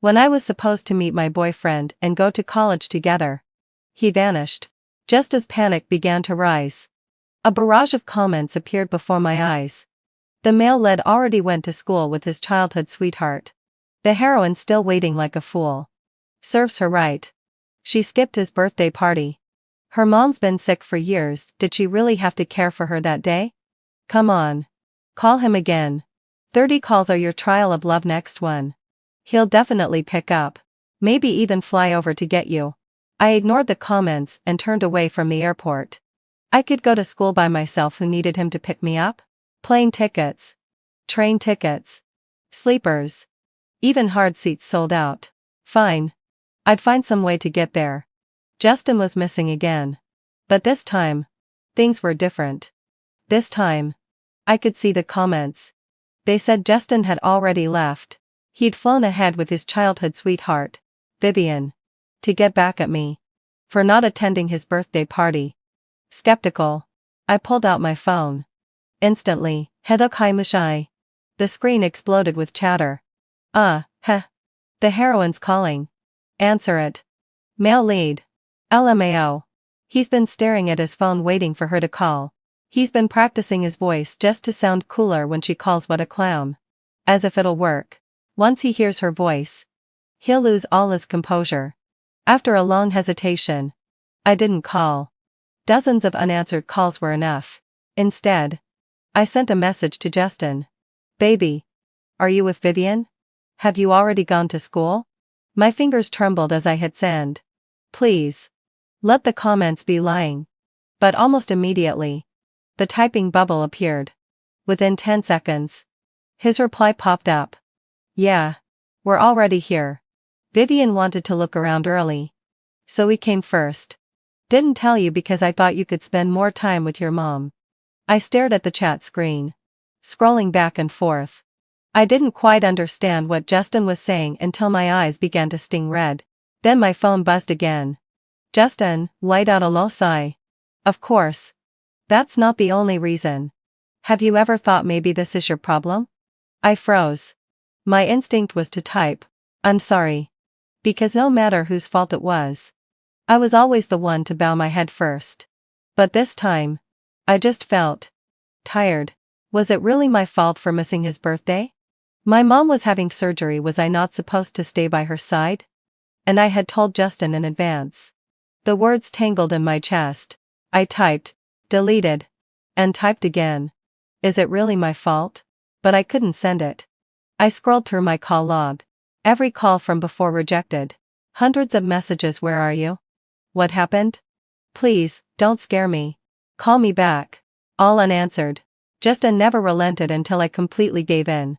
When I was supposed to meet my boyfriend and go to college together, he vanished. Just as panic began to rise, a barrage of comments appeared before my eyes. The male lead already went to school with his childhood sweetheart. The heroine still waiting like a fool. Serves her right. She skipped his birthday party. Her mom's been sick for years, did she really have to care for her that day? Come on. Call him again. 30 calls are your trial of love next one. He'll definitely pick up. Maybe even fly over to get you. I ignored the comments and turned away from the airport. I could go to school by myself. Who needed him to pick me up? Plane tickets. Train tickets. Sleepers. Even hard seats sold out. Fine. I'd find some way to get there. Justin was missing again. But this time, things were different. This time, I could see the comments. They said Justin had already left. He'd flown ahead with his childhood sweetheart, Vivian, to get back at me for not attending his birthday party. Skeptical, I pulled out my phone. Instantly, the screen exploded with chatter. The heroine's calling. Answer it. Male lead. LMAO. He's been staring at his phone waiting for her to call. He's been practicing his voice just to sound cooler when she calls. What a clown. As if it'll work. Once he hears her voice, he'll lose all his composure. After a long hesitation, I didn't call. Dozens of unanswered calls were enough. Instead, I sent a message to Justin. Baby. Are you with Vivian? Have you already gone to school? My fingers trembled as I hit send. Please. Let the comments be lying. But almost immediately, the typing bubble appeared. Within 10 seconds, his reply popped up. Yeah. We're already here. Vivian wanted to look around early. So we came first. Didn't tell you because I thought you could spend more time with your mom. I stared at the chat screen, scrolling back and forth. I didn't quite understand what Justin was saying until my eyes began to sting red. Then my phone buzzed again. Justin, let out a low sigh. Of course. That's not the only reason. Have you ever thought maybe this is your problem? I froze. My instinct was to type, I'm sorry. Because no matter whose fault it was, I was always the one to bow my head first. But this time, I just felt tired. Was it really my fault for missing his birthday? My mom was having surgery. Was I not supposed to stay by her side? And I had told Justin in advance. The words tangled in my chest. I typed, deleted, and typed again. Is it really my fault? But I couldn't send it. I scrolled through my call log. Every call from before rejected. Hundreds of messages. Where are you? What happened? Please, don't scare me. Call me back. All unanswered. Justin never relented until I completely gave in.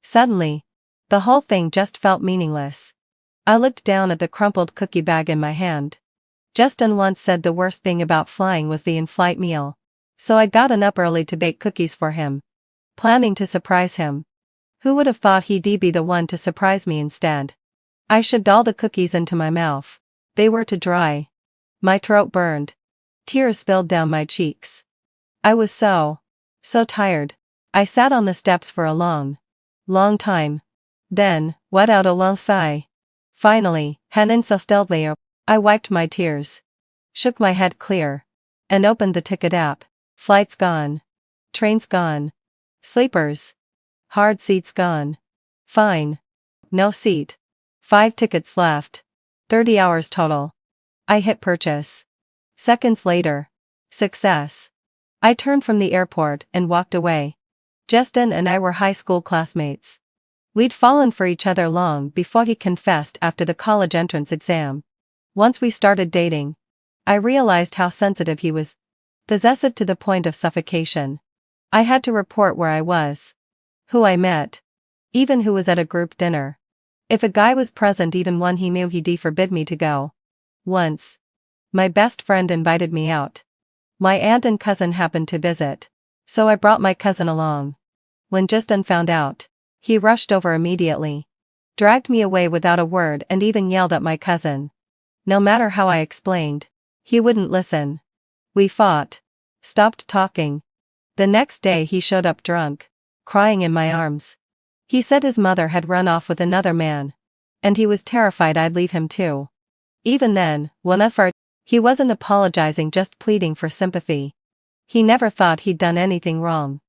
Suddenly, the whole thing just felt meaningless. I looked down at the crumpled cookie bag in my hand. Justin once said the worst thing about flying was the in-flight meal. So I'd gotten up early to bake cookies for him, planning to surprise him. Who would have thought he'd be the one to surprise me instead? I shoved all the cookies into my mouth. They were too dry. My throat burned. Tears spilled down my cheeks. I was so tired. I sat on the steps for a long time. Then, let out a low sigh. Finally, I wiped my tears, shook my head clear, and opened the ticket app. Flights gone. Trains gone. Sleepers. Hard seats gone. Fine. No seat. 5 tickets left. 30 hours total. I hit purchase. Seconds later. Success. I turned from the airport and walked away. Justin and I were high school classmates. We'd fallen for each other long before he confessed after the college entrance exam. Once we started dating, I realized how sensitive he was. Possessive to the point of suffocation. I had to report where I was, who I met, even who was at a group dinner. If a guy was present, even one he knew, he'd forbid me to go. Once, my best friend invited me out. My aunt and cousin happened to visit, so I brought my cousin along. When Justin found out, he rushed over immediately, dragged me away without a word, and even yelled at my cousin. No matter how I explained, he wouldn't listen. We fought, stopped talking. The next day he showed up drunk, crying in my arms. He said his mother had run off with another man. And he was terrified I'd leave him too. Even then, when he wasn't apologizing, just pleading for sympathy. He never thought he'd done anything wrong.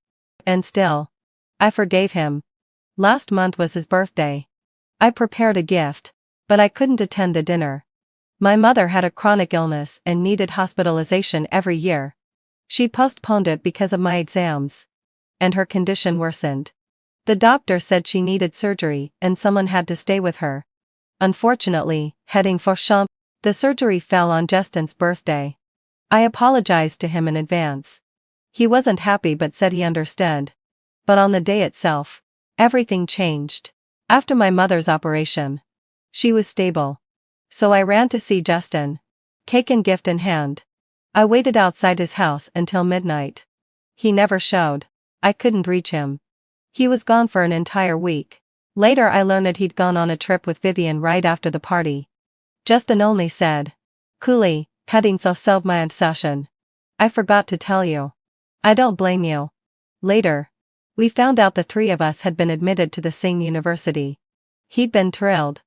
And still, I forgave him. Last month was his birthday. I prepared a gift, but I couldn't attend the dinner. My mother had a chronic illness and needed hospitalization every year. She postponed it because of my exams. And her condition worsened. The doctor said she needed surgery and someone had to stay with her. Unfortunately, heading for Champ, the surgery fell on Justin's birthday. I apologized to him in advance. He wasn't happy but said he understood. But on the day itself, everything changed. After my mother's operation, she was stable. So I ran to see Justin, cake and gift in hand. I waited outside his house until midnight. He never showed. I couldn't reach him. He was gone for an entire week. Later I learned that he'd gone on a trip with Vivian right after the party. Justin only said, "Coolly, heading so my session. I forgot to tell you. I don't blame you." Later, we found out the three of us had been admitted to the same university. He'd been thrilled.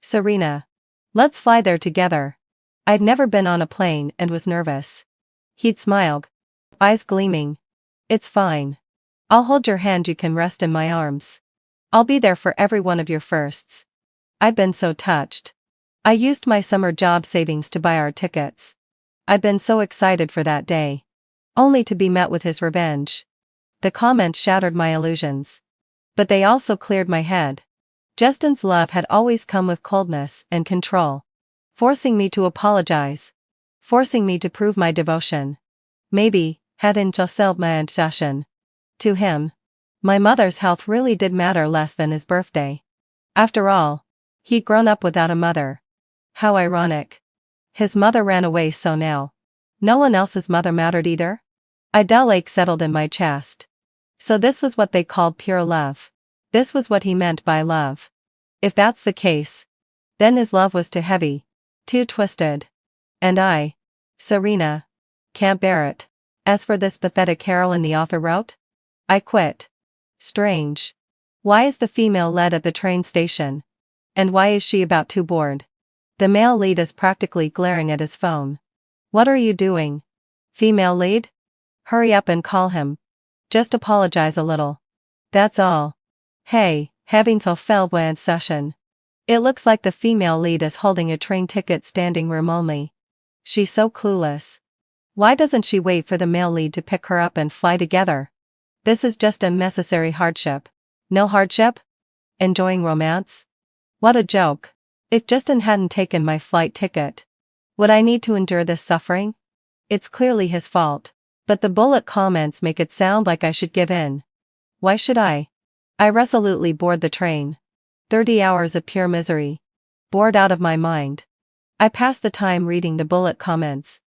"Serena, let's fly there together." I'd never been on a plane and was nervous. He'd smiled, eyes gleaming. "It's fine. I'll hold your hand, you can rest in my arms. I'll be there for every one of your firsts." I'd been so touched. I used my summer job savings to buy our tickets. I'd been so excited for that day. Only to be met with his revenge. The comments shattered my illusions. But they also cleared my head. Justin's love had always come with coldness and control. Forcing me to apologize. Forcing me to prove my devotion. Maybe, hadn't just my obsession. To him, my mother's health really did matter less than his birthday. After all, he'd grown up without a mother. How ironic. His mother ran away, so now no one else's mother mattered either? A dull ache settled in my chest. So this was what they called pure love. This was what he meant by love. If that's the case, then his love was too heavy, too twisted. And I, Serena, can't bear it. As for this pathetic heroine the author wrote, I quit. Strange. Why is the female lead at the train station? And why is she about too bored? The male lead is practically glaring at his phone. What are you doing? Female lead? Hurry up and call him. Just apologize a little. That's all. Hey, having fulfilled session. It looks like the female lead is holding a train ticket standing room only. She's so clueless. Why doesn't she wait for the male lead to pick her up and fly together? This is just unnecessary hardship. No hardship? Enjoying romance? What a joke. If Justin hadn't taken my flight ticket, would I need to endure this suffering? It's clearly his fault. But the bullet comments make it sound like I should give in. Why should I? I resolutely board the train. 30 hours of pure misery. Bored out of my mind. I passed the time reading the bullet comments.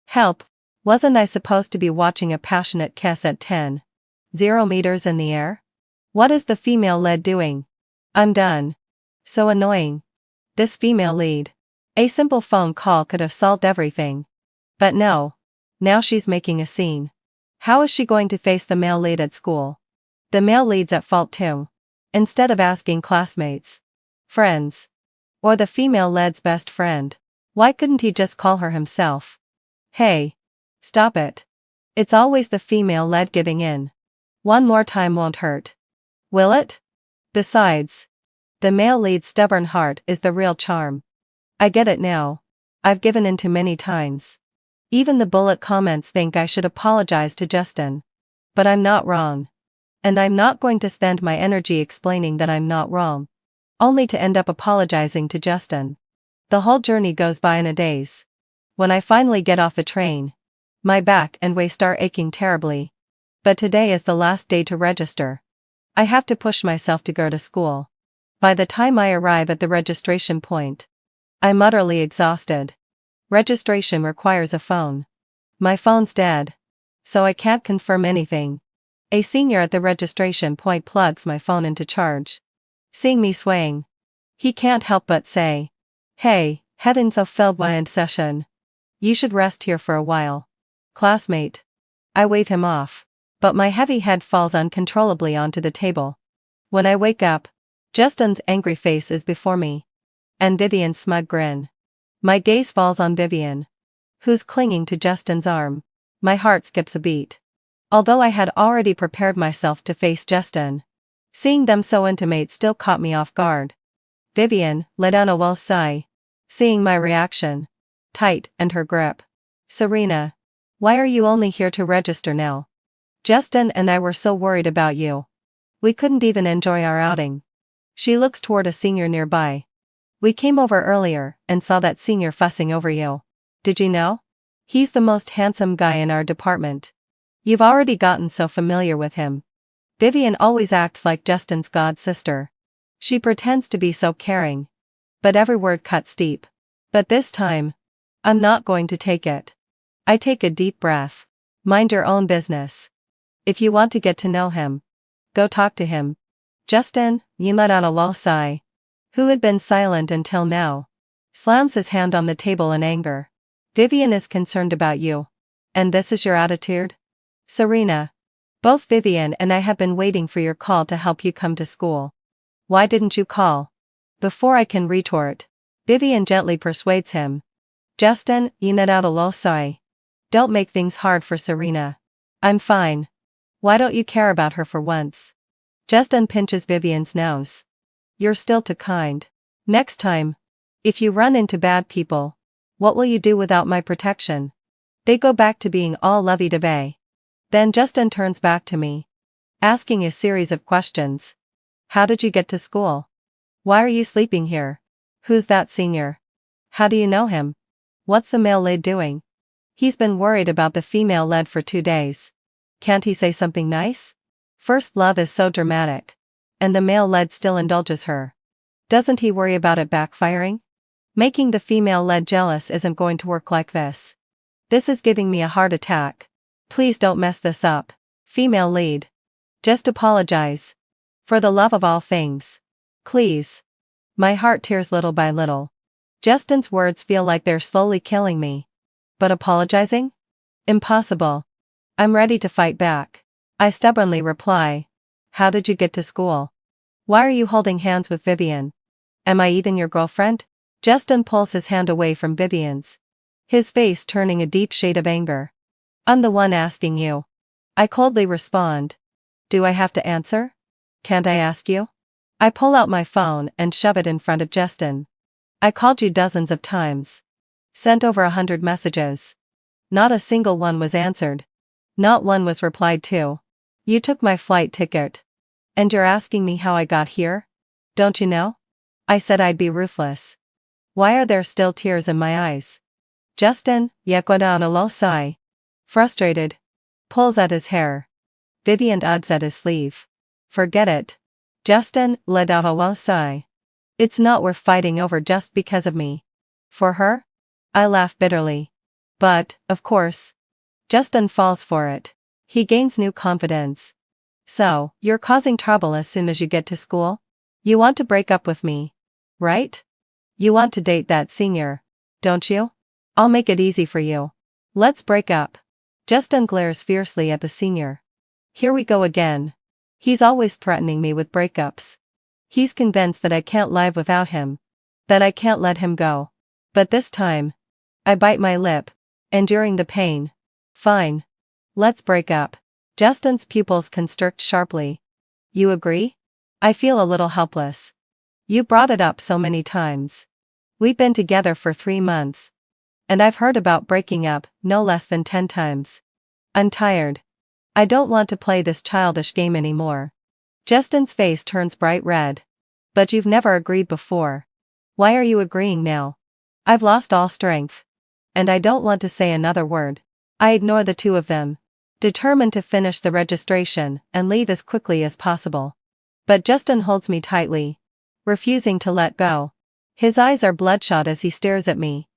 Help, wasn't I supposed to be watching a passionate kiss at 10,000 meters in the air? What is the female lead doing? I'm done. So annoying. This female lead. A simple phone call could have solved everything. But no. Now she's making a scene. How is she going to face the male lead at school? The male lead's at fault too. Instead of asking classmates, friends, or the female lead's best friend, why couldn't he just call her himself? Hey, stop it. It's always the female lead giving in. One more time won't hurt. Will it? Besides, the male lead's stubborn heart is the real charm. I get it now. I've given in too many times. Even the bullet comments think I should apologize to Justin. But I'm not wrong. And I'm not going to spend my energy explaining that I'm not wrong. Only to end up apologizing to Justin. The whole journey goes by in a daze. When I finally get off the train, my back and waist are aching terribly. But today is the last day to register. I have to push myself to go to school. By the time I arrive at the registration point, I'm utterly exhausted. Registration requires a phone. My phone's dead. So I can't confirm anything. A senior at the registration point plugs my phone into charge. Seeing me swaying, he can't help but say, "Hey, heading so filled session. You should rest here for a while. Classmate." I wave him off, but my heavy head falls uncontrollably onto the table. When I wake up, Justin's angry face is before me. and Vivian's smug grin. My gaze falls on Vivian, who's clinging to Justin's arm. My heart skips a beat. Although I had already prepared myself to face Justin, seeing them so intimate still caught me off guard. Vivian let out a low sigh, seeing my reaction. Tight, and her grip. Serena, why are you only here to register now? Justin and I were so worried about you. We couldn't even enjoy our outing. She looks toward a senior nearby. We came over earlier and saw that senior fussing over you. Did you know? He's the most handsome guy in our department. You've already gotten so familiar with him. Vivian always acts like Justin's god sister. She pretends to be so caring. But every word cuts deep. But this time, I'm not going to take it. I take a deep breath. Mind your own business. If you want to get to know him, go talk to him. Justin, you let out a low sigh, who had been silent until now, slams his hand on the table in anger. Vivian is concerned about you. And this is your attitude? Serena, both Vivian and I have been waiting for your call to help you come to school. Why didn't you call? Before I can retort, Vivian gently persuades him. Justin, you let out a low sigh. Don't make things hard for Serena. I'm fine. Why don't you care about her for once? Justin pinches Vivian's nose. You're still too kind. Next time, if you run into bad people, what will you do without my protection? They go back to being all lovey-dovey. Then Justin turns back to me, asking a series of questions. How did you get to school? Why are you sleeping here? Who's that senior? How do you know him? What's the male lead doing? He's been worried about the female lead for 2 days. Can't he say something nice? First love is so dramatic. And the male lead still indulges her. Doesn't he worry about it backfiring? Making the female lead jealous isn't going to work like this. This is giving me a heart attack. Please don't mess this up. Female lead. Just apologize. For the love of all things. Please. My heart tears little by little. Justin's words feel like they're slowly killing me. But apologizing? Impossible. I'm ready to fight back. I stubbornly reply. How did you get to school? Why are you holding hands with Vivian? Am I even your girlfriend? Justin pulls his hand away from Vivian's, his face turning a deep shade of anger. I'm the one asking you. I coldly respond. Do I have to answer? Can't I ask you? I pull out my phone and shove it in front of Justin. I called you dozens of times. Sent over 100 messages. Not a single one was answered. Not one was replied to. You took my flight ticket. And you're asking me how I got here? Don't you know? I said I'd be ruthless. Why are there still tears in my eyes? Justin, let out a low sigh. Frustrated. Pulls at his hair. Vivian tugs at his sleeve. Forget it. Justin let out a low sigh. It's not worth fighting over just because of me. For her? I laugh bitterly. But, of course. Justin falls for it. He gains new confidence. So, you're causing trouble as soon as you get to school? You want to break up with me, right? You want to date that senior, don't you? I'll make it easy for you. Let's break up. Justin glares fiercely at the senior. Here we go again. He's always threatening me with breakups. He's convinced that I can't live without him. That I can't let him go. But this time, I bite my lip, enduring the pain. Fine. Let's break up. Justin's pupils constrict sharply. You agree? I feel a little helpless. You brought it up so many times. We've been together for 3 months. And I've heard about breaking up no less than 10 times. I'm tired. I don't want to play this childish game anymore. Justin's face turns bright red. But you've never agreed before. Why are you agreeing now? I've lost all strength. And I don't want to say another word. I ignore the two of them, determined to finish the registration and leave as quickly as possible. But Justin holds me tightly, refusing to let go. His eyes are bloodshot as he stares at me,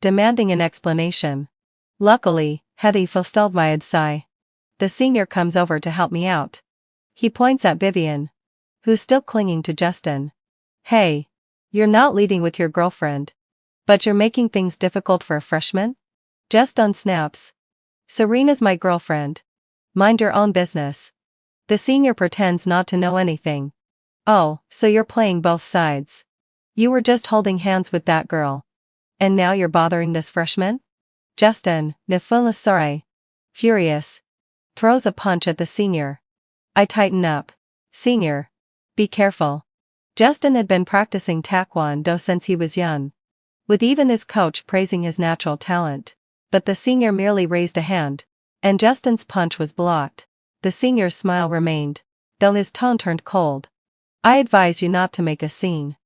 demanding an explanation. Luckily, Hetty fulfilled my sigh. The senior comes over to help me out. He points at Vivian, who's still clinging to Justin. Hey, you're not leading with your girlfriend. But you're making things difficult for a freshman? Justin snaps. Serena's my girlfriend. Mind your own business. The senior pretends not to know anything. Oh, so you're playing both sides. You were just holding hands with that girl. And now you're bothering this freshman? Justin, sorry. Furious. Throws a punch at the senior. I tighten up. Senior. Be careful. Justin had been practicing taekwondo since he was young, with even his coach praising his natural talent. But the senior merely raised a hand, and Justin's punch was blocked. The senior's smile remained, though his tone turned cold. I advise you not to make a scene.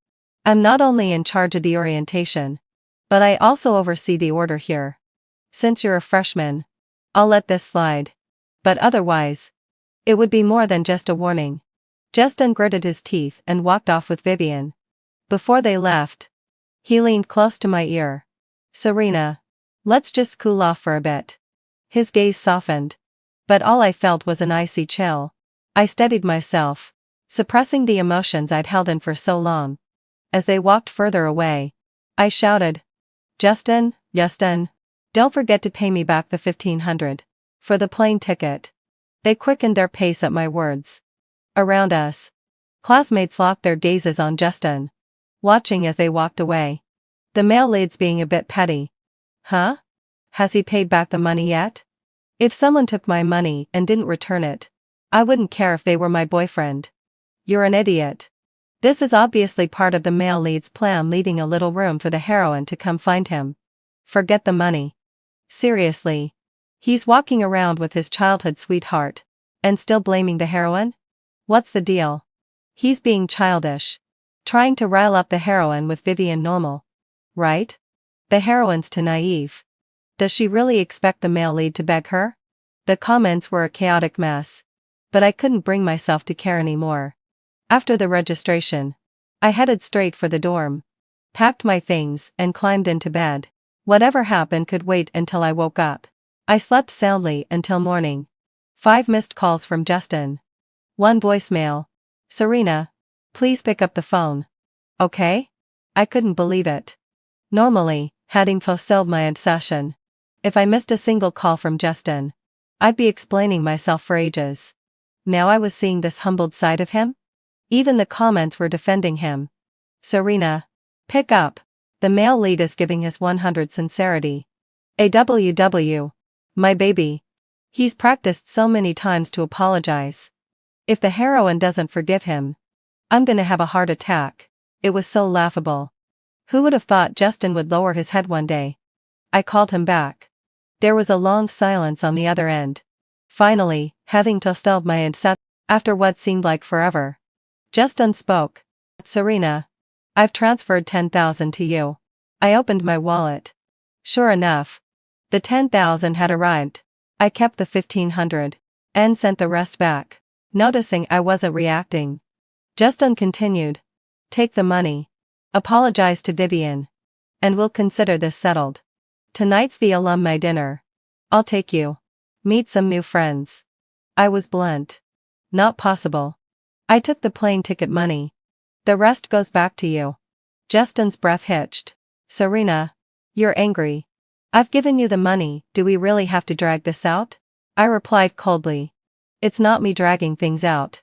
I'm not only in charge of the orientation, but I also oversee the order here. Since you're a freshman, I'll let this slide. But otherwise, it would be more than just a warning. Justin gritted his teeth and walked off with Vivian. Before they left, he leaned close to my ear. Serena, let's just cool off for a bit. His gaze softened, but all I felt was an icy chill. I steadied myself, suppressing the emotions I'd held in for so long. As they walked further away, I shouted, Justin, don't forget to pay me back the $1,500 for the plane ticket. They quickened their pace at my words. Around us, classmates locked their gazes on Justin, watching as they walked away. The male leads being a bit petty. Huh? Has he paid back the money yet? If someone took my money and didn't return it, I wouldn't care if they were my boyfriend. You're an idiot. This is obviously part of the male lead's plan, leaving a little room for the heroine to come find him. Forget the money. Seriously. He's walking around with his childhood sweetheart, and still blaming the heroine? What's the deal? He's being childish. Trying to rile up the heroine with Vivian normal. Right? The heroine's too naive. Does she really expect the male lead to beg her? The comments were a chaotic mess, but I couldn't bring myself to care anymore. After the registration, I headed straight for the dorm, packed my things and climbed into bed. Whatever happened could wait until I woke up. I slept soundly until morning. 5 missed calls from Justin. 1 voicemail. Serena, please pick up the phone. Okay? I couldn't believe it. Normally, having fulfilled my obsession, if I missed a single call from Justin, I'd be explaining myself for ages. Now I was seeing this humbled side of him. Even the comments were defending him. Serena, pick up. The male lead is giving his 100 sincerity. AWW. My baby. He's practiced so many times to apologize. If the heroine doesn't forgive him, I'm gonna have a heart attack. It was so laughable. Who would have thought Justin would lower his head one day? I called him back. There was a long silence on the other end. Finally, having fulfilled my inception after what seemed like forever, Justin spoke. Serena, I've transferred $10,000 to you. I opened my wallet. Sure enough, the $10,000 had arrived. I kept the $1,500 and sent the rest back, noticing I wasn't reacting. Justin continued. Take the money. Apologize to Vivian. And we'll consider this settled. Tonight's the alumni dinner. I'll take you. Meet some new friends. I was blunt. Not possible. I took the plane ticket money. The rest goes back to you. Justin's breath hitched. Serena, you're angry. I've given you the money, do we really have to drag this out? I replied coldly. It's not me dragging things out.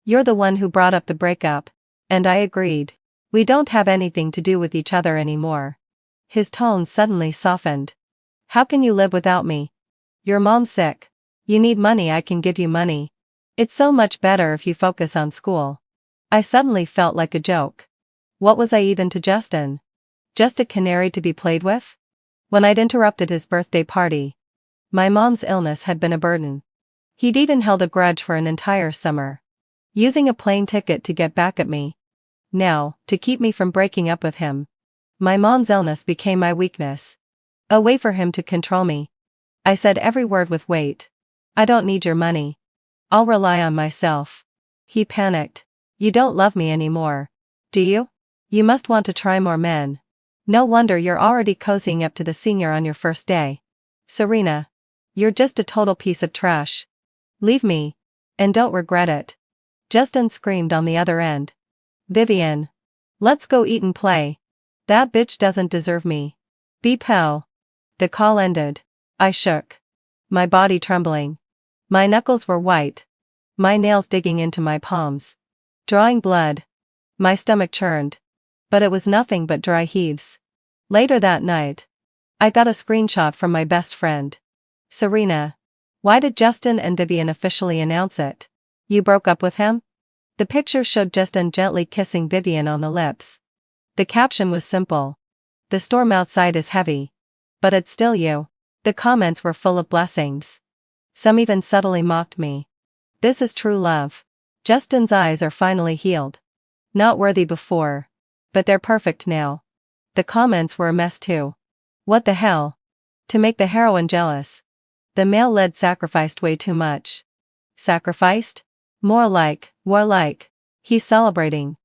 You're the one who brought up the breakup, and I agreed. We don't have anything to do with each other anymore. His tone suddenly softened. How can you live without me? Your mom's sick. You need money, I can give you money. It's so much better if you focus on school. I suddenly felt like a joke. What was I even to Justin? Just a canary to be played with? When I'd interrupted his birthday party, my mom's illness had been a burden. He'd even held a grudge for an entire summer, using a plane ticket to get back at me. Now, to keep me from breaking up with him, my mom's illness became my weakness. A way for him to control me. I said every word with weight. I don't need your money. I'll rely on myself. He panicked. You don't love me anymore, do you? You must want to try more men. No wonder you're already cozying up to the senior on your first day. Serena, you're just a total piece of trash. Leave me, and don't regret it. Justin screamed on the other end. Vivian, let's go eat and play. That bitch doesn't deserve me. Be pal. The call ended. I shook. My body trembling. My knuckles were white. My nails digging into my palms. Drawing blood. My stomach churned. But it was nothing but dry heaves. Later that night, I got a screenshot from my best friend. Serena. Why did Justin and Vivian officially announce it? You broke up with him? The picture showed Justin gently kissing Vivian on the lips. The caption was simple. The storm outside is heavy. But it's still you. The comments were full of blessings. Some even subtly mocked me. This is true love. Justin's eyes are finally healed. Not worthy before. But they're perfect now. The comments were a mess too. What the hell? To make the heroine jealous. The male lead sacrificed way too much. Sacrificed? More like. He's celebrating.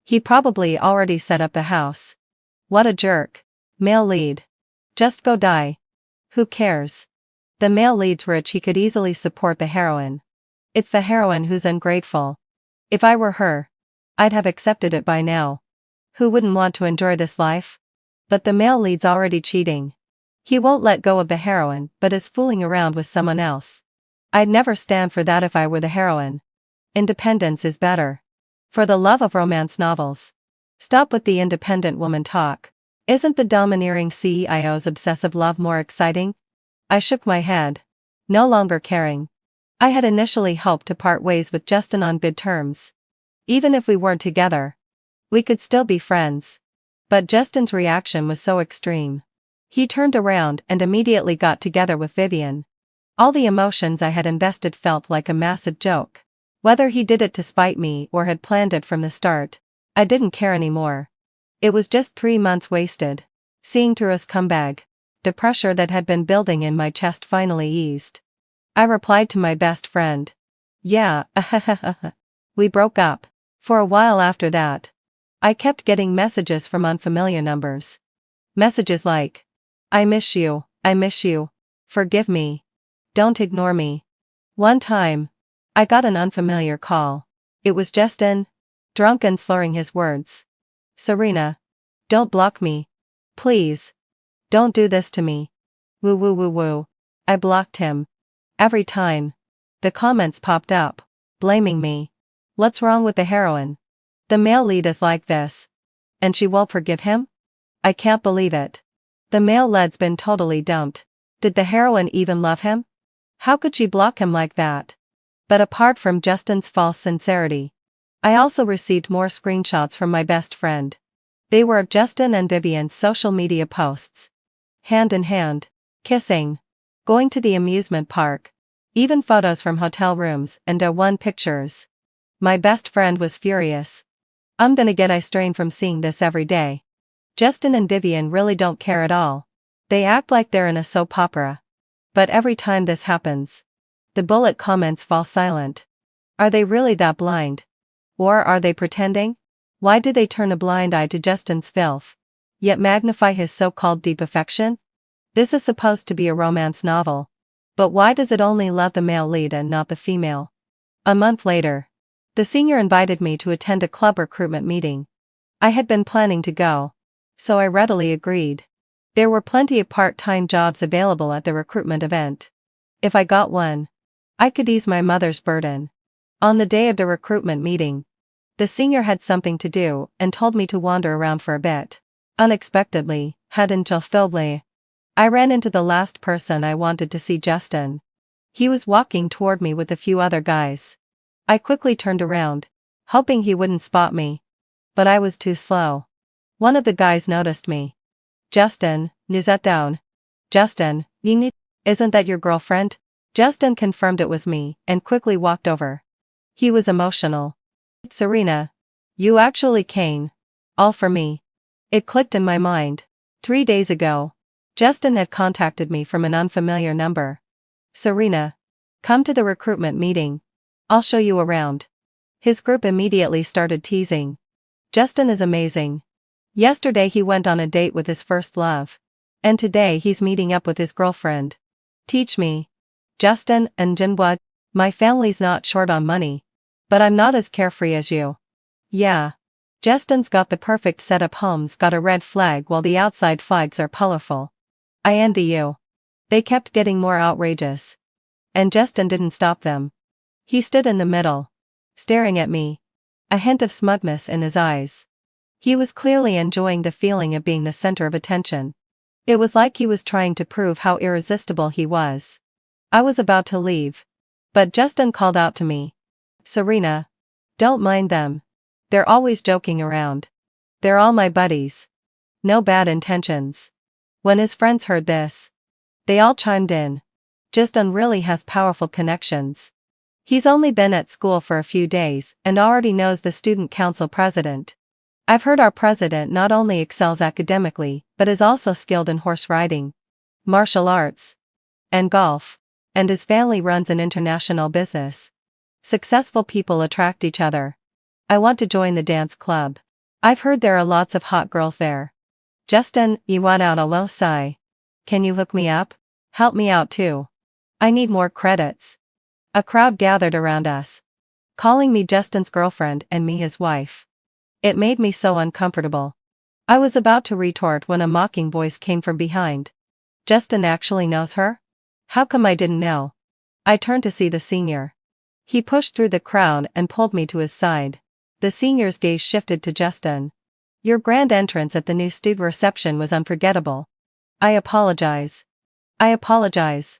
He probably already set up the house. What a jerk. Male lead. Just go die. Who cares? The male lead's rich, he could easily support the heroine. It's the heroine who's ungrateful. If I were her, I'd have accepted it by now. Who wouldn't want to enjoy this life? But the male lead's already cheating. He won't let go of the heroine but is fooling around with someone else. I'd never stand for that if I were the heroine. Independence is better. For the love of romance novels. Stop with the independent woman talk. Isn't the domineering CEO's obsessive love more exciting? I shook my head. No longer caring. I had initially hoped to part ways with Justin on good terms. Even if we weren't together, we could still be friends. But Justin's reaction was so extreme. He turned around and immediately got together with Vivian. All the emotions I had invested felt like a massive joke. Whether he did it to spite me or had planned it from the start, I didn't care anymore. It was just 3 months wasted. Seeing through his comeback, the pressure that had been building in my chest finally eased. I replied to my best friend. Yeah, we broke up. For a while after that, I kept getting messages from unfamiliar numbers. Messages like, I miss you, forgive me. Don't ignore me. One time, I got an unfamiliar call. It was Justin, drunk and slurring his words. Serena. Don't block me. Please. Don't do this to me. Woo woo woo woo. I blocked him. Every time. The comments popped up, blaming me. What's wrong with the heroine? The male lead is like this. And she won't forgive him? I can't believe it. The male lead's been totally dumped. Did the heroine even love him? How could she block him like that? But apart from Justin's false sincerity, I also received more screenshots from my best friend. They were of Justin and Vivian's social media posts. Hand in hand, kissing, going to the amusement park, even photos from hotel rooms and one pictures. My best friend was furious. I'm gonna get eye strain from seeing this every day. Justin and Vivian really don't care at all. They act like they're in a soap opera. But every time this happens, the bullet comments fall silent. Are they really that blind? Or are they pretending? Why do they turn a blind eye to Justin's filth, yet magnify his so-called deep affection? This is supposed to be a romance novel. But why does it only love the male lead and not the female? A month later, the senior invited me to attend a club recruitment meeting. I had been planning to go, so I readily agreed. There were plenty of part-time jobs available at the recruitment event. If I got one, I could ease my mother's burden. On the day of the recruitment meeting, the senior had something to do and told me to wander around for a bit. Unexpectedly, I ran into the last person I wanted to see, Justin. He was walking toward me with a few other guys. I quickly turned around, hoping he wouldn't spot me. But I was too slow. One of the guys noticed me. Justin, sit down. Justin, isn't that your girlfriend? Justin confirmed it was me and quickly walked over. He was emotional. Serena. You actually came. All for me. It clicked in my mind. 3 days ago, Justin had contacted me from an unfamiliar number. Serena. Come to the recruitment meeting. I'll show you around. His group immediately started teasing. Justin is amazing. Yesterday he went on a date with his first love. And today he's meeting up with his girlfriend. Teach me. Justin and Jinwa. My family's not short on money. But I'm not as carefree as you. Yeah. Justin's got the perfect setup, home's got a red flag while the outside flags are colorful. I envy you. They kept getting more outrageous. And Justin didn't stop them. He stood in the middle, staring at me, a hint of smugness in his eyes. He was clearly enjoying the feeling of being the center of attention. It was like he was trying to prove how irresistible he was. I was about to leave. But Justin called out to me. Serena. Don't mind them. They're always joking around. They're all my buddies. No bad intentions. When his friends heard this, they all chimed in. Justin really has powerful connections. He's only been at school for a few days and already knows the student council president. I've heard our president not only excels academically but is also skilled in horse riding, martial arts, and golf, and his family runs an international business. Successful people attract each other. I want to join the dance club. I've heard there are lots of hot girls there. Justin, you want out a low sigh. Can you hook me up? Help me out too. I need more credits. A crowd gathered around us, calling me Justin's girlfriend and me his wife. It made me so uncomfortable. I was about to retort when a mocking voice came from behind. Justin actually knows her? How come I didn't know? I turned to see the senior. He pushed through the crowd and pulled me to his side. The senior's gaze shifted to Justin. Your grand entrance at the new student reception was unforgettable. I apologize. I apologize.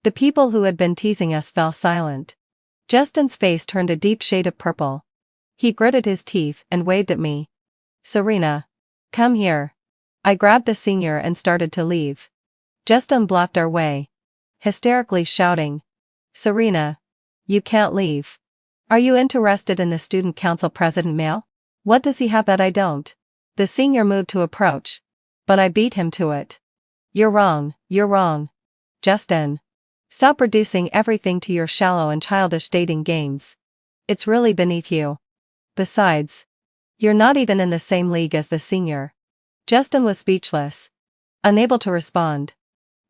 The people who had been teasing us fell silent. Justin's face turned a deep shade of purple. He gritted his teeth and waved at me. Serena. Come here. I grabbed the senior and started to leave. Justin blocked our way, hysterically shouting. Serena. You can't leave. Are you interested in the student council president male? What does he have that I don't? The senior moved to approach, but I beat him to it. You're wrong, you're wrong. Justin. Stop reducing everything to your shallow and childish dating games. It's really beneath you. Besides, you're not even in the same league as the senior. Justin was speechless, unable to respond.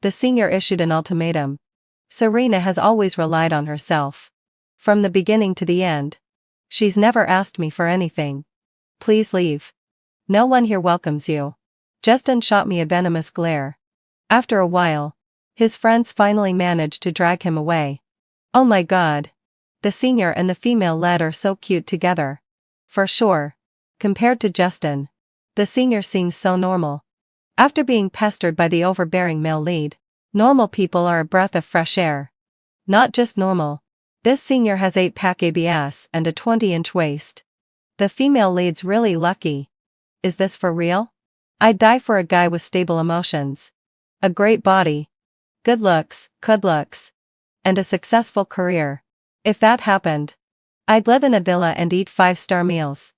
The senior issued an ultimatum. Serena has always relied on herself. From the beginning to the end. She's never asked me for anything. Please leave. No one here welcomes you. Justin shot me a venomous glare. After a while, his friends finally managed to drag him away. Oh my God. The senior and the female lead are so cute together. For sure. Compared to Justin, the senior seems so normal. After being pestered by the overbearing male lead, normal people are a breath of fresh air. Not just normal. This senior has 8-pack abs and a 20-inch waist. The female lead's really lucky. Is this for real? I'd die for a guy with stable emotions. A great body. Good looks, and a successful career. If that happened, I'd live in a villa and eat 5-star meals.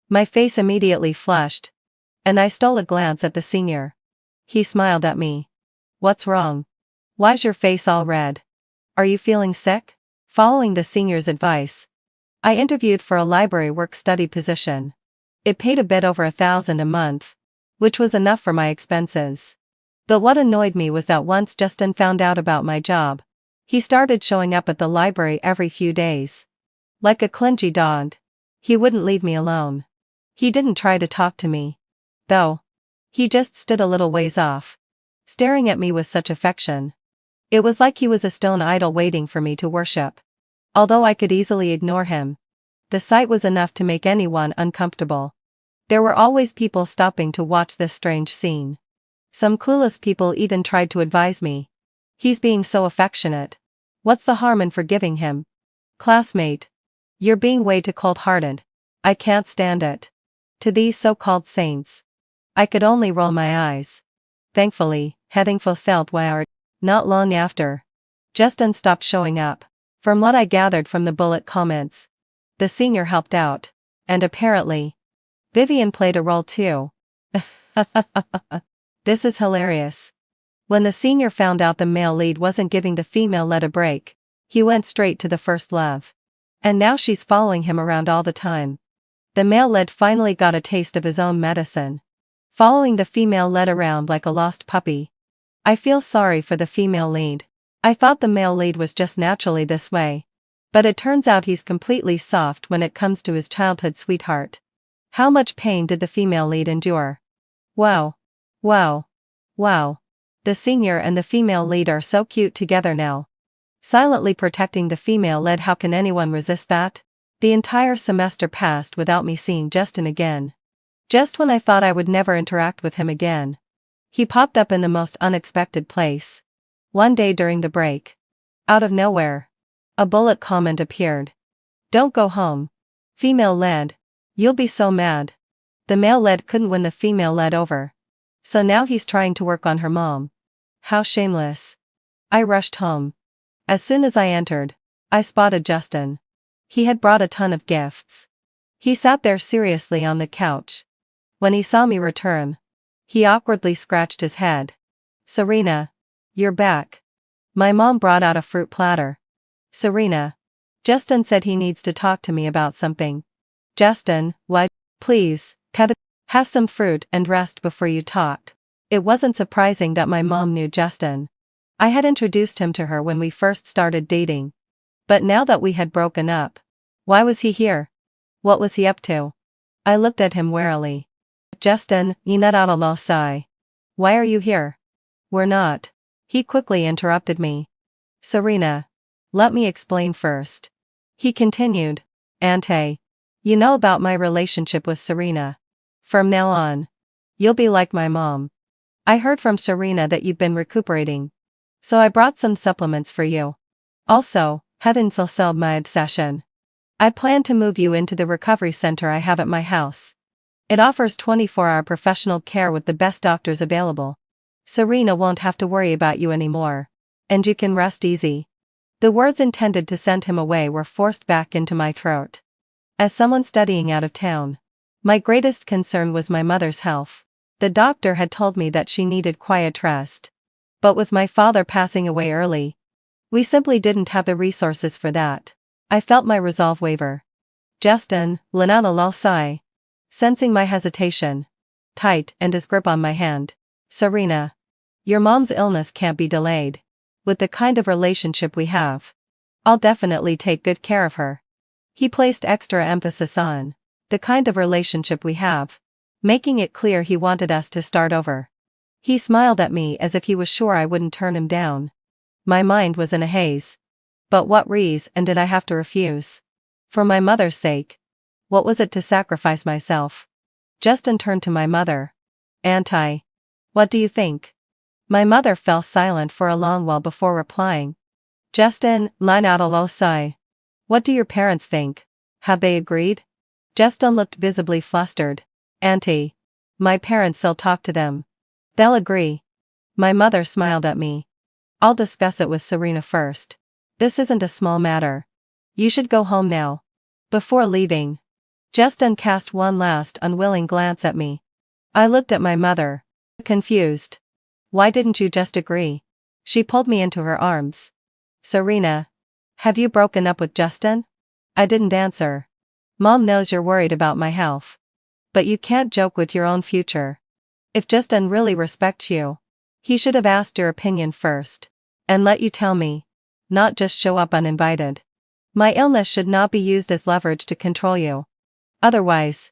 My face immediately flushed, and I stole a glance at the senior. He smiled at me. What's wrong? Why's your face all red? Are you feeling sick? Following the senior's advice, I interviewed for a library work-study position. It paid a bit over $1,000 a month, which was enough for my expenses. But what annoyed me was that once Justin found out about my job, he started showing up at the library every few days. Like a clingy dog. He wouldn't leave me alone. He didn't try to talk to me, though. He just stood a little ways off, staring at me with such affection. It was like he was a stone idol waiting for me to worship. Although I could easily ignore him, the sight was enough to make anyone uncomfortable. There were always people stopping to watch this strange scene. Some clueless people even tried to advise me. He's being so affectionate. What's the harm in forgiving him? Classmate. You're being way too cold-hearted. I can't stand it. To these so-called saints, I could only roll my eyes. Thankfully, heading for Velvet. Not long after, Justin stopped showing up. From what I gathered from the bullet comments, the senior helped out, and apparently, Vivian played a role too. This is hilarious. When the senior found out the male lead wasn't giving the female lead a break, he went straight to the first love. And now she's following him around all the time. The male lead finally got a taste of his own medicine, following the female lead around like a lost puppy. I feel sorry for the female lead. I thought the male lead was just naturally this way. But it turns out he's completely soft when it comes to his childhood sweetheart. How much pain did the female lead endure? Wow. Wow. Wow. The senior and the female lead are so cute together now. Silently protecting the female lead. How can anyone resist that? The entire semester passed without me seeing Justin again. Just when I thought I would never interact with him again, he popped up in the most unexpected place. One day during the break. Out of nowhere. A bullet comment appeared. Don't go home. Female-led. You'll be so mad. The male-led couldn't win the female-led over. So now he's trying to work on her mom. How shameless. I rushed home. As soon as I entered, I spotted Justin. He had brought a ton of gifts. He sat there seriously on the couch. When he saw me return, he awkwardly scratched his head. Serena. You're back. My mom brought out a fruit platter. Serena. Justin said he needs to talk to me about something. Justin, what? Please, have some fruit and rest before you talk. It wasn't surprising that my mom knew Justin. I had introduced him to her when we first started dating. But now that we had broken up, why was he here? What was he up to? I looked at him warily. Justin, sigh. Why are you here? We're not. He quickly interrupted me. Serena. Let me explain first. He continued. Ante. You know about my relationship with Serena. From now on, you'll be like my mom. I heard from Serena that you've been recuperating. So I brought some supplements for you. Also, heaven will sell my obsession. I plan to move you into the recovery center I have at my house. It offers 24-hour professional care with the best doctors available. Serena won't have to worry about you anymore. And you can rest easy. The words intended to send him away were forced back into my throat. As someone studying out of town, my greatest concern was my mother's health. The doctor had told me that she needed quiet rest. But with my father passing away early, we simply didn't have the resources for that. I felt my resolve waver. Justin, sigh. Sensing my hesitation, tight and his grip on my hand. Serena. Your mom's illness can't be delayed. With the kind of relationship we have, I'll definitely take good care of her. He placed extra emphasis on the kind of relationship we have, making it clear he wanted us to start over. He smiled at me as if he was sure I wouldn't turn him down. My mind was in a haze. But what reason did I have to refuse? For my mother's sake. What was it to sacrifice myself? Justin turned to my mother. Auntie. What do you think? My mother fell silent for a long while before replying. Justin, line out a low sigh. What do your parents think? Have they agreed? Justin looked visibly flustered. Auntie. My parents will talk to them. They'll agree. My mother smiled at me. I'll discuss it with Serena first. This isn't a small matter. You should go home now. Before leaving, Justin cast one last unwilling glance at me. I looked at my mother, confused. Why didn't you just agree? She pulled me into her arms. Serena. Have you broken up with Justin? I didn't answer. Mom knows you're worried about my health. But you can't joke with your own future. If Justin really respects you, he should have asked your opinion first. And let you tell me. Not just show up uninvited. My illness should not be used as leverage to control you. Otherwise,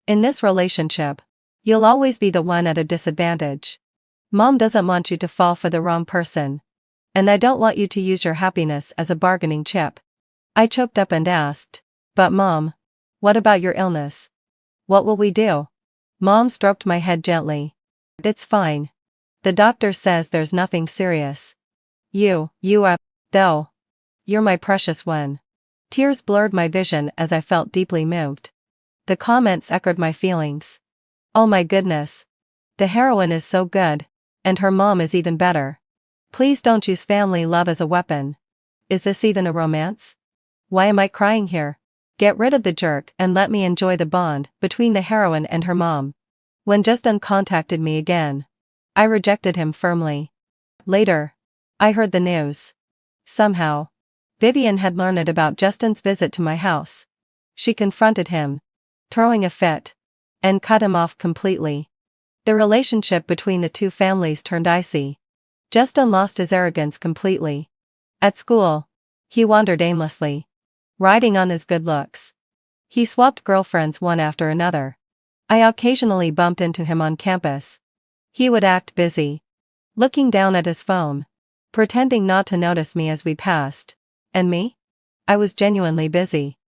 in this relationship, you'll always be the one at a disadvantage. Mom doesn't want you to fall for the wrong person. And I don't want you to use your happiness as a bargaining chip. I choked up and asked, but Mom, what about your illness? What will we do? Mom stroked my head gently. It's fine. The doctor says there's nothing serious. You are, though. You're my precious one. Tears blurred my vision as I felt deeply moved. The comments echoed my feelings. Oh my goodness. The heroine is so good, and her mom is even better. Please don't use family love as a weapon. Is this even a romance? Why am I crying here? Get rid of the jerk and let me enjoy the bond between the heroine and her mom. When Justin contacted me again, I rejected him firmly. Later, I heard the news. Somehow, Vivian had learned about Justin's visit to my house. She confronted him, throwing a fit, and cut him off completely. The relationship between the two families turned icy. Justin lost his arrogance completely. At school, he wandered aimlessly, riding on his good looks. He swapped girlfriends one after another. I occasionally bumped into him on campus. He would act busy, looking down at his phone, pretending not to notice me as we passed. And me? I was genuinely busy.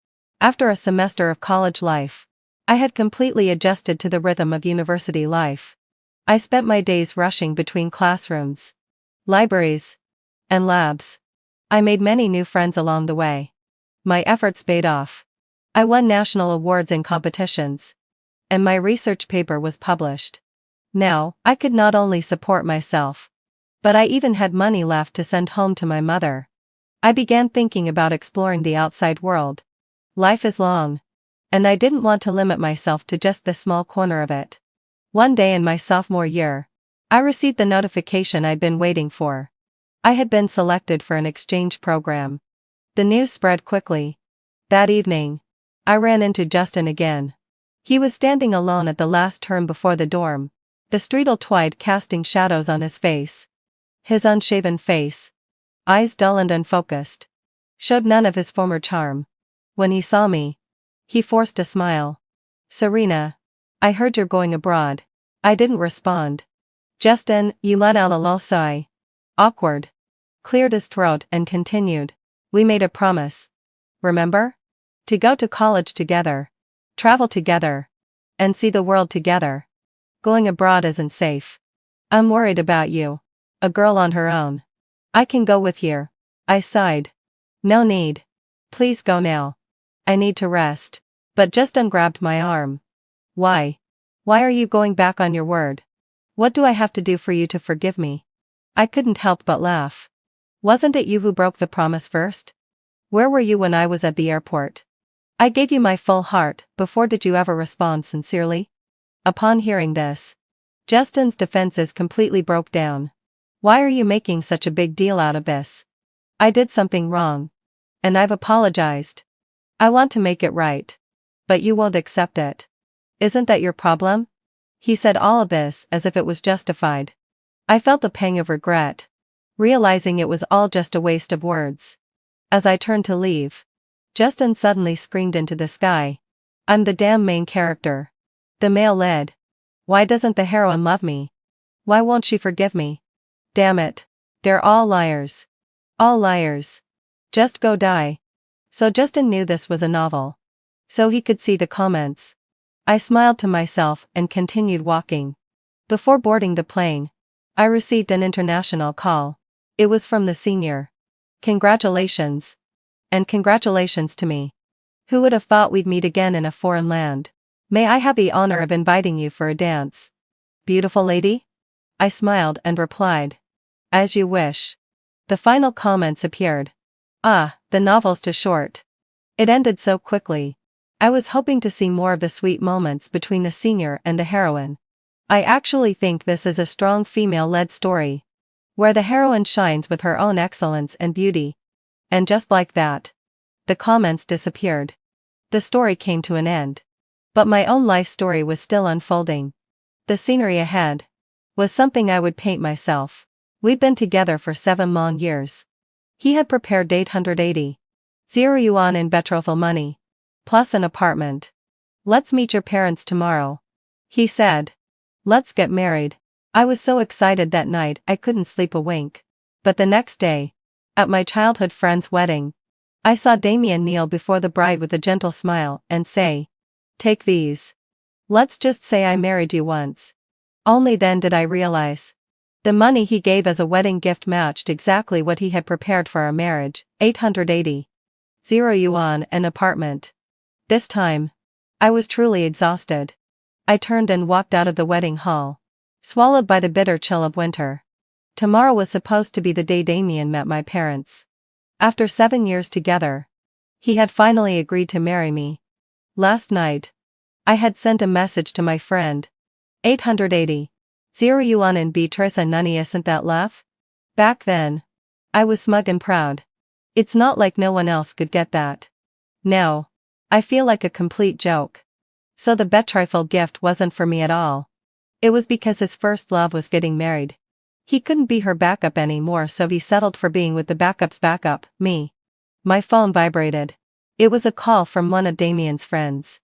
After a semester of college life, I had completely adjusted to the rhythm of university life. I spent my days rushing between classrooms, libraries, and labs. I made many new friends along the way. My efforts paid off. I won national awards in competitions, and my research paper was published. Now, I could not only support myself, but I even had money left to send home to my mother. I began thinking about exploring the outside world. Life is long, and I didn't want to limit myself to just this small corner of it. One day in my sophomore year, I received the notification I'd been waiting for. I had been selected for an exchange program. The news spread quickly. That evening, I ran into Justin again. He was standing alone at the last turn before the dorm, the streetle twilight casting shadows on his face. His unshaven face, eyes dull and unfocused, showed none of his former charm. When he saw me, he forced a smile. "Serena, I heard you're going abroad." I didn't respond. "Justin," you let out a low sigh. Awkward. Cleared his throat and continued. "We made a promise. Remember? To go to college together, travel together, and see the world together. Going abroad isn't safe. I'm worried about you. A girl on her own. I can go with you." I sighed. "No need. Please go now. I need to rest." But Justin grabbed my arm. "Why? Why are you going back on your word? What do I have to do for you to forgive me?" I couldn't help but laugh. "Wasn't it you who broke the promise first? Where were you when I was at the airport? I gave you my full heart. Before did you ever respond sincerely?" Upon hearing this, Justin's defenses completely broke down. "Why are you making such a big deal out of this? I did something wrong, and I've apologized. I want to make it right. But you won't accept it. Isn't that your problem?" He said all of this as if it was justified. I felt a pang of regret, realizing it was all just a waste of words. As I turned to leave, Justin suddenly screamed into the sky. "I'm the damn main character. The male lead. Why doesn't the heroine love me? Why won't she forgive me? Damn it. They're all liars. All liars. Just go die." So Justin knew this was a novel. So he could see the comments. I smiled to myself and continued walking. Before boarding the plane, I received an international call. It was from the senior. "Congratulations. And congratulations to me. Who would have thought we'd meet again in a foreign land? May I have the honor of inviting you for a dance, beautiful lady?" I smiled and replied, "As you wish." The final comments appeared. Ah, the novel's too short. It ended so quickly. I was hoping to see more of the sweet moments between the senior and the heroine. I actually think this is a strong female-led story, where the heroine shines with her own excellence and beauty. And just like that, the comments disappeared. The story came to an end. But my own life story was still unfolding. The scenery ahead was something I would paint myself. We'd been together for 7 long years. He had prepared 880 yuan in betrothal money, plus an apartment. "Let's meet your parents tomorrow," he said. "Let's get married." I was so excited that night I couldn't sleep a wink. But the next day, at my childhood friend's wedding, I saw Damien kneel before the bride with a gentle smile and say, "Take these. Let's just say I married you once." Only then did I realize. The money he gave as a wedding gift matched exactly what he had prepared for our marriage, 880 yuan, an apartment. This time, I was truly exhausted. I turned and walked out of the wedding hall, swallowed by the bitter chill of winter. Tomorrow was supposed to be the day Damien met my parents. After 7 years together, he had finally agreed to marry me. Last night, I had sent a message to my friend. 880 yuan in Beatrice and Nani, isn't that love? Back then, I was smug and proud. It's not like no one else could get that. Now, I feel like a complete joke. So the betrothal gift wasn't for me at all. It was because his first love was getting married. He couldn't be her backup anymore, so he settled for being with the backup's backup, me. My phone vibrated. It was a call from one of Damien's friends.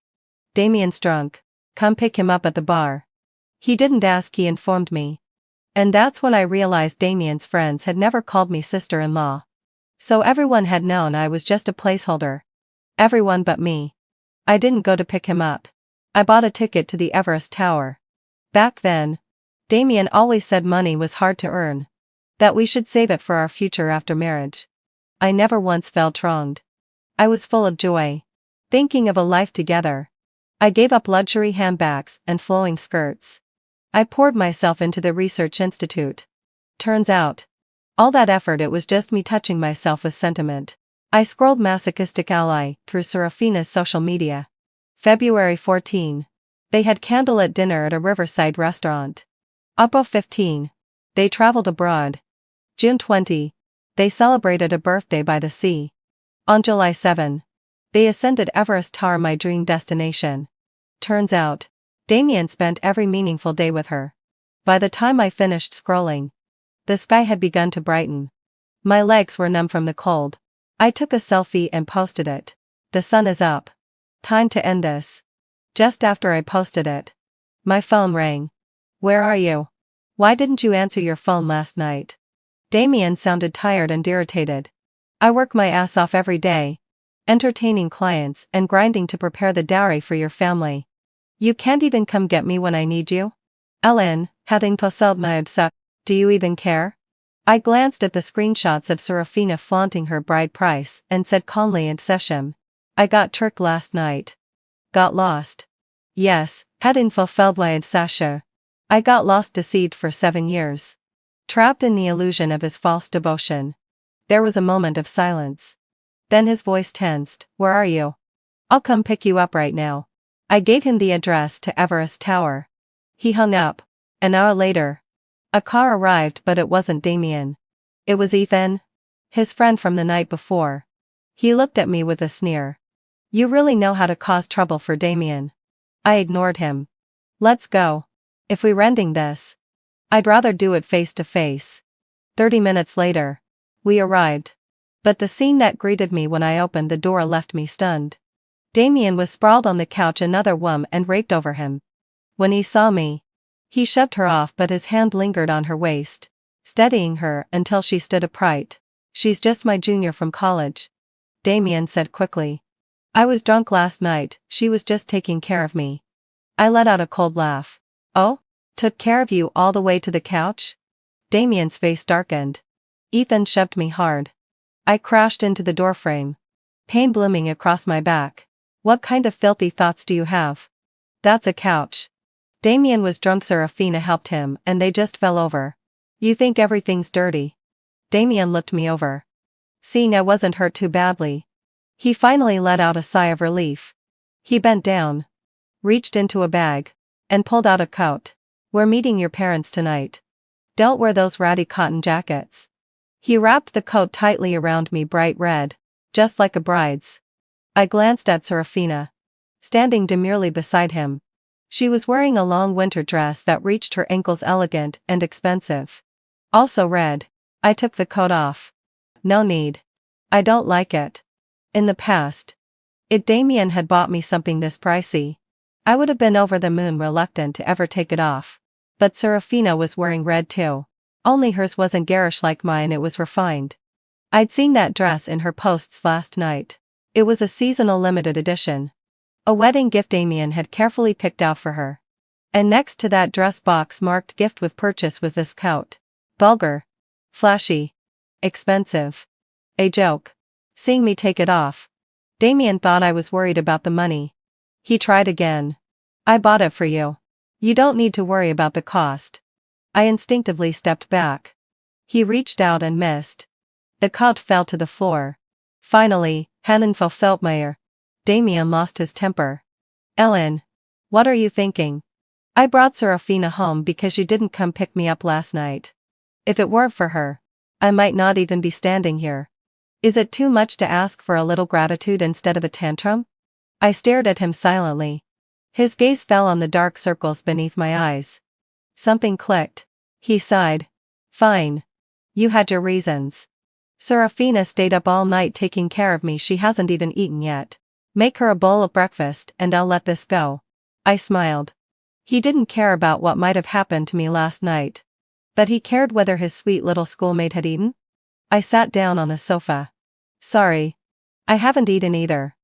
"Damien's drunk. Come pick him up at the bar." He didn't ask, he informed me. And that's when I realized Damien's friends had never called me sister-in-law. So everyone had known I was just a placeholder. Everyone but me. I didn't go to pick him up. I bought a ticket to the Everest Tower. Back then, Damien always said money was hard to earn. That we should save it for our future after marriage. I never once felt wronged. I was full of joy. Thinking of a life together. I gave up luxury handbags and flowing skirts. I poured myself into the research institute. Turns out, all that effort, it was just me touching myself with sentiment. I scrolled masochistic ally through Serafina's social media. February 14. They had candlelit dinner at a riverside restaurant. April 15. They traveled abroad. June 20. They celebrated a birthday by the sea. On July 7. They ascended Everest Tower, my dream destination. Turns out, Damien spent every meaningful day with her. By the time I finished scrolling, the sky had begun to brighten. My legs were numb from the cold. I took a selfie and posted it. The sun is up. Time to end this. Just after I posted it, my phone rang. Where are you? Why didn't you answer your phone last night? Damien sounded tired and irritated. I work my ass off every day, entertaining clients and grinding to prepare the dowry for your family. You can't even come get me when I need you? Ellen, having tossed my absa. Do you even care? I glanced at the screenshots of Serafina flaunting her bride price and said calmly in session. I got tricked last night. Got lost. Yes, hadn't fulfilled my Sasha. I got lost, deceived for 7 years. Trapped in the illusion of his false devotion. There was a moment of silence. Then his voice tensed. Where are you? I'll come pick you up right now. I gave him the address to Everest Tower. He hung up. An hour later, a car arrived, but it wasn't Damien. It was Ethan, his friend from the night before. He looked at me with a sneer. You really know how to cause trouble for Damien. I ignored him. Let's go. If we're ending this, I'd rather do it face to face. 30 minutes later, we arrived. But the scene that greeted me when I opened the door left me stunned. Damien was sprawled on the couch, another woman and raped over him. When he saw me, he shoved her off, but his hand lingered on her waist, steadying her until she stood upright. She's just my junior from college, Damien said quickly. I was drunk last night, she was just taking care of me. I let out a cold laugh. Oh? Took care of you all the way to the couch? Damien's face darkened. Ethan shoved me hard. I crashed into the doorframe. Pain blooming across my back. What kind of filthy thoughts do you have? That's a couch. Damien was drunk. Serafina helped him and they just fell over. You think everything's dirty? Damien looked me over. Seeing I wasn't hurt too badly, he finally let out a sigh of relief. He bent down, reached into a bag, and pulled out a coat. We're meeting your parents tonight. Don't wear those ratty cotton jackets. He wrapped the coat tightly around me, bright red, just like a bride's. I glanced at Serafina, standing demurely beside him. She was wearing a long winter dress that reached her ankles, elegant and expensive. Also red. I took the coat off. No need. I don't like it. In the past, if Damien had bought me something this pricey, I would have been over the moon reluctant to ever take it off. But Serafina was wearing red too. Only hers wasn't garish like mine, it was refined. I'd seen that dress in her posts last night. It was a seasonal limited edition. A wedding gift Damien had carefully picked out for her. And next to that dress box marked gift with purchase was this coat. Vulgar. Flashy. Expensive. A joke. Seeing me take it off, Damien thought I was worried about the money. He tried again. I bought it for you. You don't need to worry about the cost. I instinctively stepped back. He reached out and missed. The coat fell to the floor. Finally, Hannen Felseltmeyer. Damien lost his temper. Ellen, what are you thinking? I brought Serafina home because she didn't come pick me up last night. If it weren't for her, I might not even be standing here. Is it too much to ask for a little gratitude instead of a tantrum? I stared at him silently. His gaze fell on the dark circles beneath my eyes. Something clicked. He sighed. Fine. You had your reasons. Serafina stayed up all night taking care of me, she hasn't even eaten yet. Make her a bowl of breakfast and I'll let this go. I smiled. He didn't care about what might have happened to me last night. But he cared whether his sweet little schoolmate had eaten. I sat down on the sofa. Sorry. I haven't eaten either.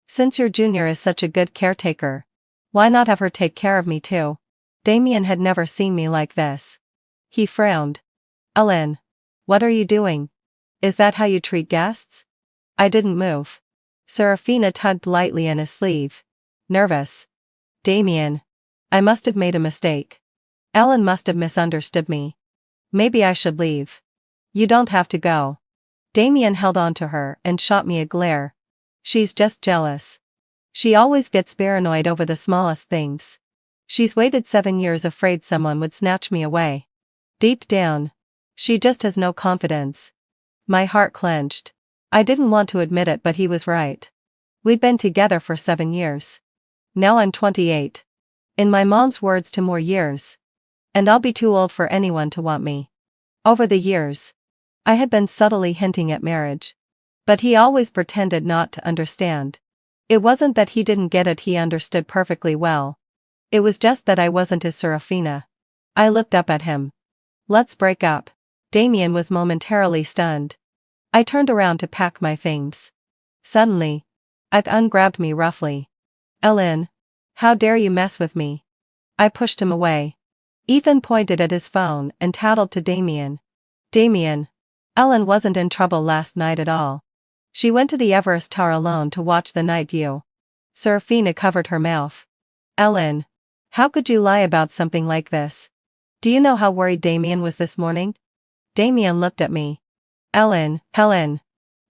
Since your junior is such a good caretaker, Why not have her take care of me too? Damien had never seen me like this. He frowned. Ellen. What are you doing? Is that how you treat guests? I didn't move. Serafina tugged lightly in his sleeve. Nervous. Damien. I must have made a mistake. Ellen must have misunderstood me. Maybe I should leave. You don't have to go. Damien held on to her and shot me a glare. She's just jealous. She always gets paranoid over the smallest things. She's waited 7 years afraid someone would snatch me away. Deep down, she just has no confidence. My heart clenched. I didn't want to admit it, but he was right. We'd been together for 7 years. Now I'm 28. In my mom's words, 2 more years. And I'll be too old for anyone to want me. Over the years, I had been subtly hinting at marriage. But he always pretended not to understand. It wasn't that he didn't get it, he understood perfectly well. It was just that I wasn't his Serafina. I looked up at him. Let's break up. Damien was momentarily stunned. I turned around to pack my things. Suddenly, Ethan grabbed me roughly. Ellen, how dare you mess with me? I pushed him away. Ethan pointed at his phone and tattled to Damien. Damien. Ellen wasn't in trouble last night at all. She went to the Everest Tower alone to watch the night view. Serafina covered her mouth. Ellen. How could you lie about something like this? Do you know how worried Damien was this morning? Damien looked at me. Ellen, Helen.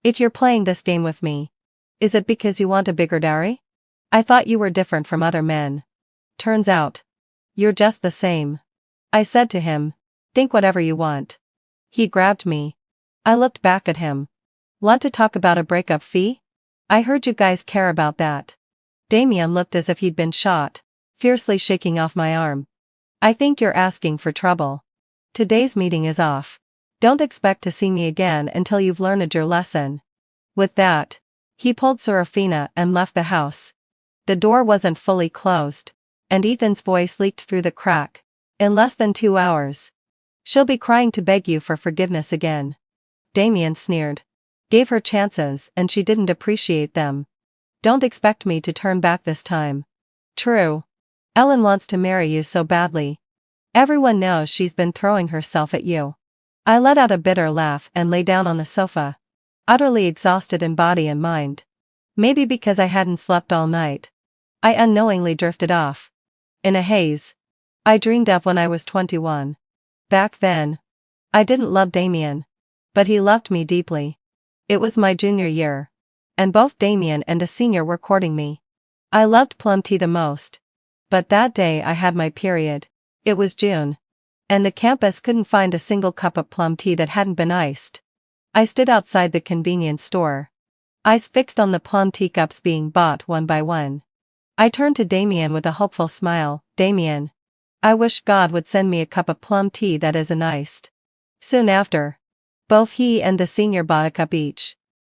If you're playing this game with me, is it because you want a bigger dowry? I thought you were different from other men. Turns out, you're just the same. I said to him, think whatever you want. He grabbed me. I looked back at him. Want to talk about a breakup fee? I heard you guys care about that. Damien looked as if he'd been shot, fiercely shaking off my arm. I think you're asking for trouble. Today's meeting is off. Don't expect to see me again until you've learned your lesson. With that, he pulled Serafina and left the house. The door wasn't fully closed, and Ethan's voice leaked through the crack. In less than 2 hours, she'll be crying to beg you for forgiveness again. Damien sneered. Gave her chances and she didn't appreciate them. Don't expect me to turn back this time. True. Ellen wants to marry you so badly. Everyone knows she's been throwing herself at you. I let out a bitter laugh and lay down on the sofa, utterly exhausted in body and mind. Maybe because I hadn't slept all night, I unknowingly drifted off. In a haze, I dreamed of when I was 21. Back then, I didn't love Damien, but he loved me deeply. It was my junior year, and both Damien and a senior were courting me. I loved plum tea the most. But that day I had my period. It was June, and the campus couldn't find a single cup of plum tea that hadn't been iced. I stood outside the convenience store, eyes fixed on the plum teacups being bought one by one. I turned to Damien with a hopeful smile. Damien, I wish God would send me a cup of plum tea that isn't iced. Soon after, both he and the senior bought a cup each.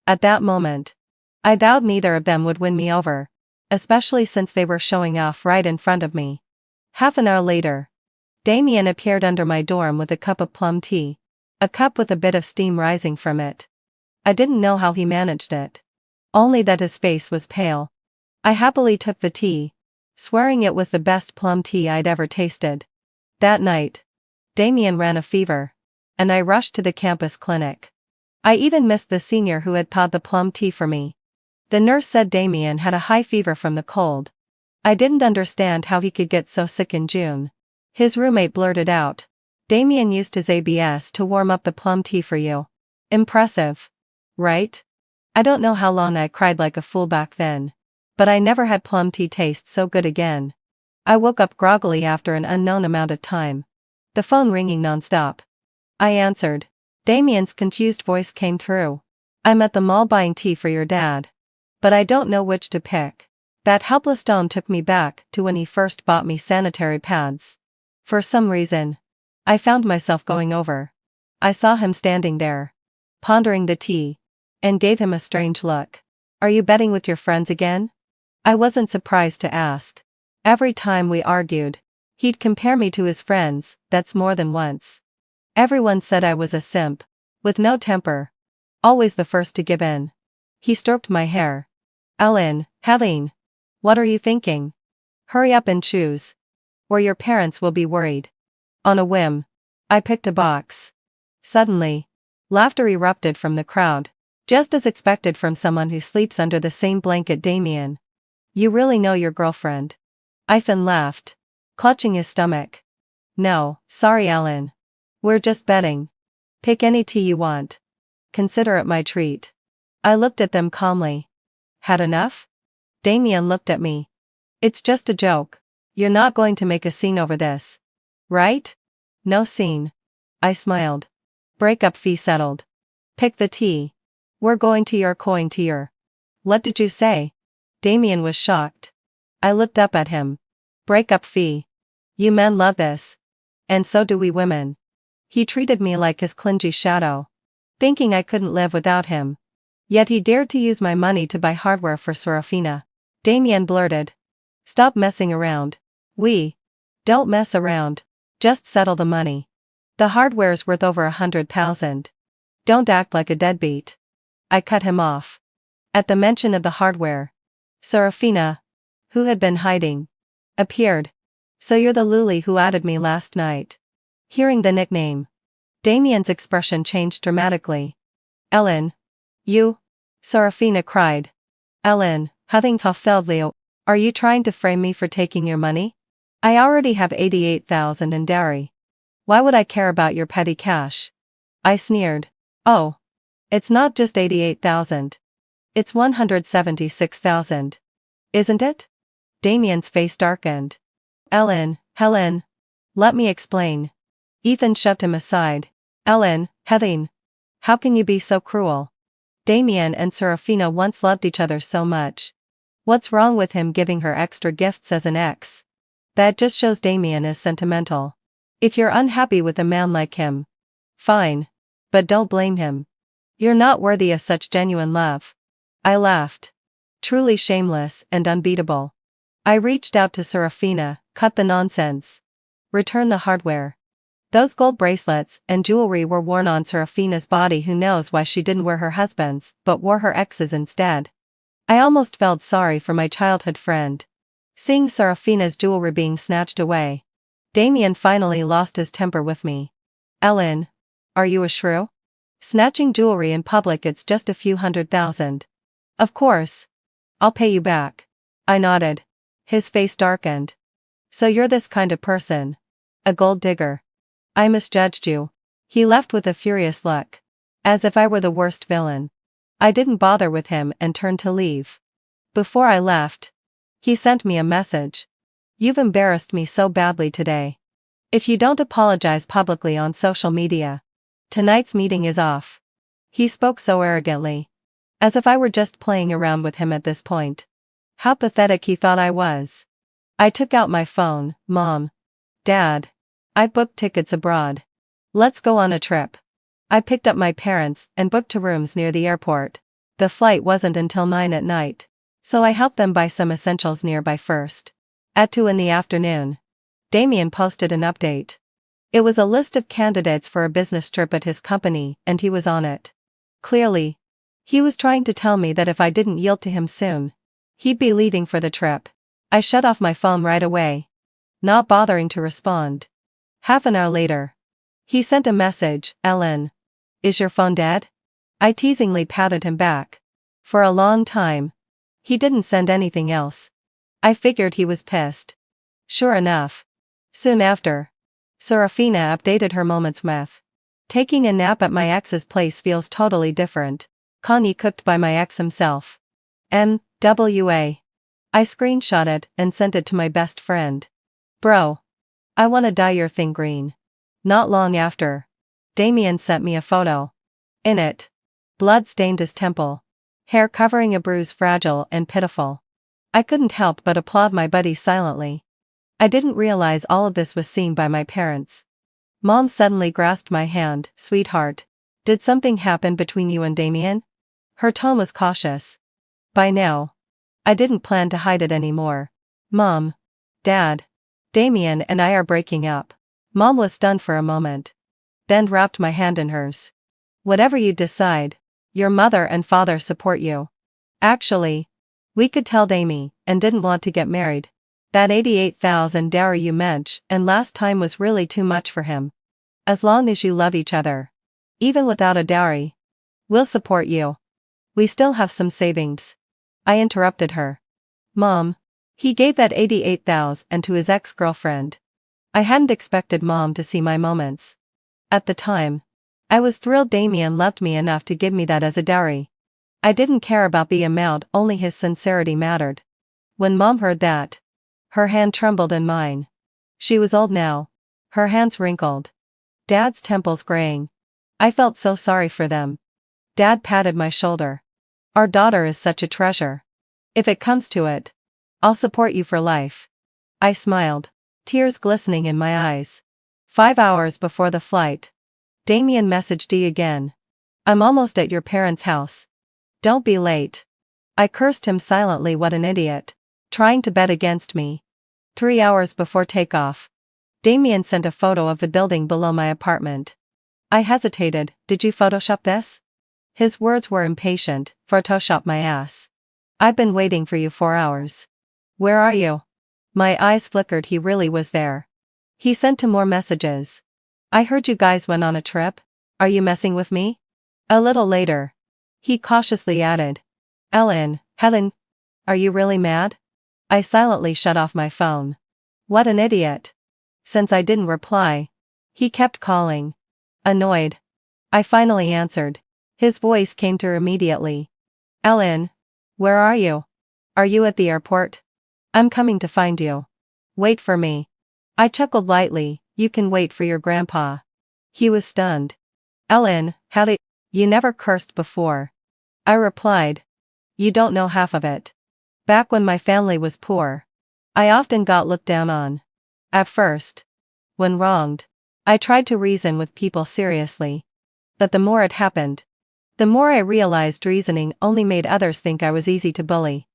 At that moment, I vowed neither of them would win me over, especially since they were showing off right in front of me. Half an hour later, Damien appeared under my dorm with a cup of plum tea, a cup with a bit of steam rising from it. I didn't know how he managed it. Only that his face was pale. I happily took the tea, swearing it was the best plum tea I'd ever tasted. That night, Damien ran a fever, and I rushed to the campus clinic. I even missed the senior who had thawed the plum tea for me. The nurse said Damien had a high fever from the cold. I didn't understand how he could get so sick in June. His roommate blurted out, Damien used his ABS to warm up the plum tea for you. Impressive. Right? I don't know how long I cried like a fool back then, but I never had plum tea taste so good again. I woke up groggily after an unknown amount of time. The phone ringing nonstop. I answered. Damien's confused voice came through. I'm at the mall buying tea for your dad. But I don't know which to pick. That helpless tone took me back to when he first bought me sanitary pads. For some reason, I found myself going over. I saw him standing there, pondering the tea, and gave him a strange look. Are you betting with your friends again? I wasn't surprised to ask. Every time we argued, he'd compare me to his friends. That's more than once. Everyone said I was a simp, with no temper, always the first to give in. He stroked my hair. Ellen, Helene, what are you thinking? Hurry up and choose. Or your parents will be worried. On a whim, I picked a box. Suddenly, laughter erupted from the crowd, just as expected from someone who sleeps under the same blanket. Damien. You really know your girlfriend? Ethan laughed, clutching his stomach. No, sorry Ellen. We're just betting. Pick any tea you want. Consider it my treat. I looked at them calmly. Had enough? Damien looked at me. It's just a joke. You're not going to make a scene over this. Right? No scene. I smiled. Breakup fee settled. Pick the tea. We're going to your coin to your. What did you say? Damien was shocked. I looked up at him. Breakup fee. You men love this. And so do we women. He treated me like his clingy shadow, thinking I couldn't live without him. Yet he dared to use my money to buy hardware for Serafina. Damien blurted. Stop messing around. We don't mess around. Just settle the money. The hardware's worth over 100,000. Don't act like a deadbeat. I cut him off. At the mention of the hardware, Serafina, who had been hiding, appeared. So you're the Luli who added me last night. Hearing the nickname, Damien's expression changed dramatically. Ellen. You? Serafina cried. Ellen, having FL.Later, are you trying to frame me for taking your money? I already have 88,000 in dowry. Why would I care about your petty cash? I sneered. Oh. It's not just 88,000. It's 176,000. Isn't it? Damien's face darkened. Ellen, Helen. Let me explain. Ethan shoved him aside. Ellen, Helen. How can you be so cruel? Damien and Serafina once loved each other so much. What's wrong with him giving her extra gifts as an ex? That just shows Damien is sentimental. If you're unhappy with a man like him, fine. But don't blame him. You're not worthy of such genuine love. I laughed. Truly shameless and unbeatable. I reached out to Serafina. Cut the nonsense. Return the hardware. Those gold bracelets and jewelry were worn on Serafina's body. Who knows why she didn't wear her husband's, but wore her ex's instead. I almost felt sorry for my childhood friend. Seeing Serafina's jewelry being snatched away. Damien finally lost his temper with me. Ellen, are you a shrew? Snatching jewelry in public, it's just a few 100,000. Of course. I'll pay you back. I nodded. His face darkened. So you're this kind of person. A gold digger. I misjudged you. He left with a furious look. As if I were the worst villain. I didn't bother with him and turned to leave. Before I left, he sent me a message. You've embarrassed me so badly today. If you don't apologize publicly on social media, tonight's meeting is off. He spoke so arrogantly. As if I were just playing around with him at this point. How pathetic he thought I was. I took out my phone. Mom. Dad. I booked tickets abroad. Let's go on a trip. I picked up my parents and booked 2 rooms near the airport. The flight wasn't until 9 at night, so I helped them buy some essentials nearby first. At 2 in the afternoon, Damien posted an update. It was a list of candidates for a business trip at his company, and he was on it. Clearly, he was trying to tell me that if I didn't yield to him soon, he'd be leaving for the trip. I shut off my phone right away, not bothering to respond. Half an hour later, he sent a message. Ellen, is your phone dead? I teasingly patted him back. For a long time, he didn't send anything else. I figured he was pissed. Sure enough, soon after, Serafina updated her moments with. Taking a nap at my ex's place feels totally different. Connie cooked by my ex himself. MWA. I screenshotted and sent it to my best friend. Bro. I wanna dye your thing green. Not long after, Damien sent me a photo. In it, blood stained his temple. Hair covering a bruise, fragile and pitiful. I couldn't help but applaud my buddy silently. I didn't realize all of this was seen by my parents. Mom suddenly grasped my hand. Sweetheart, did something happen between you and Damien? Her tone was cautious. By now, I didn't plan to hide it anymore. Mom. Dad. Damien and I are breaking up. Mom was stunned for a moment. Then wrapped my hand in hers. Whatever you decide, your mother and father support you. Actually, we could tell Damie, and didn't want to get married. That 88,000 dowry you mentioned and last time was really too much for him. As long as you love each other. Even without a dowry. We'll support you. We still have some savings. I interrupted her. Mom. He gave that 88,000 to his ex-girlfriend. I hadn't expected Mom to see my moments. At the time, I was thrilled Damien loved me enough to give me that as a dowry. I didn't care about the amount, only his sincerity mattered. When Mom heard that, her hand trembled in mine. She was old now. Her hands wrinkled. Dad's temples graying. I felt so sorry for them. Dad patted my shoulder. Our daughter is such a treasure. If it comes to it, I'll support you for life. I smiled, tears glistening in my eyes. 5 hours before the flight, Damien messaged Dee again. I'm almost at your parents' house. Don't be late. I cursed him silently. What an idiot. Trying to bet against me. 3 hours before takeoff, Damien sent a photo of the building below my apartment. I hesitated. Did you Photoshop this? His words were impatient. Photoshop my ass. I've been waiting for you 4 hours. Where are you? My eyes flickered. He really was there. He sent 2 more messages. I heard you guys went on a trip. Are you messing with me? A little later, he cautiously added. Helen, are you really mad? I silently shut off my phone. What an idiot. Since I didn't reply, he kept calling. Annoyed, I finally answered. His voice came through immediately. Ellen, where are you? Are you at the airport? I'm coming to find you. Wait for me. I chuckled lightly. You can wait for your grandpa. He was stunned. Ellen, you never cursed before. I replied. You don't know half of it. Back when my family was poor, I often got looked down on. At first, when wronged, I tried to reason with people seriously. But the more it happened, the more I realized reasoning only made others think I was easy to bully.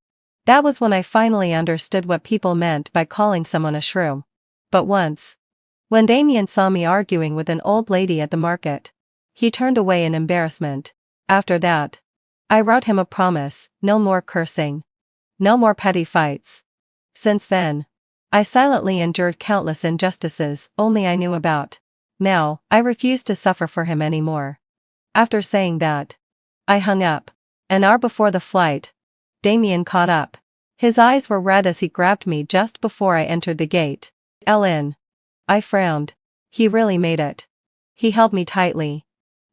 That was when I finally understood what people meant by calling someone a shrew. But once, when Damien saw me arguing with an old lady at the market, he turned away in embarrassment. After that, I wrote him a promise: no more cursing. No more petty fights. Since then, I silently endured countless injustices only I knew about. Now, I refuse to suffer for him anymore. After saying that, I hung up. An hour before the flight, Damien caught up. His eyes were red as he grabbed me just before I entered the gate. Ellen. I frowned. He really made it. He held me tightly.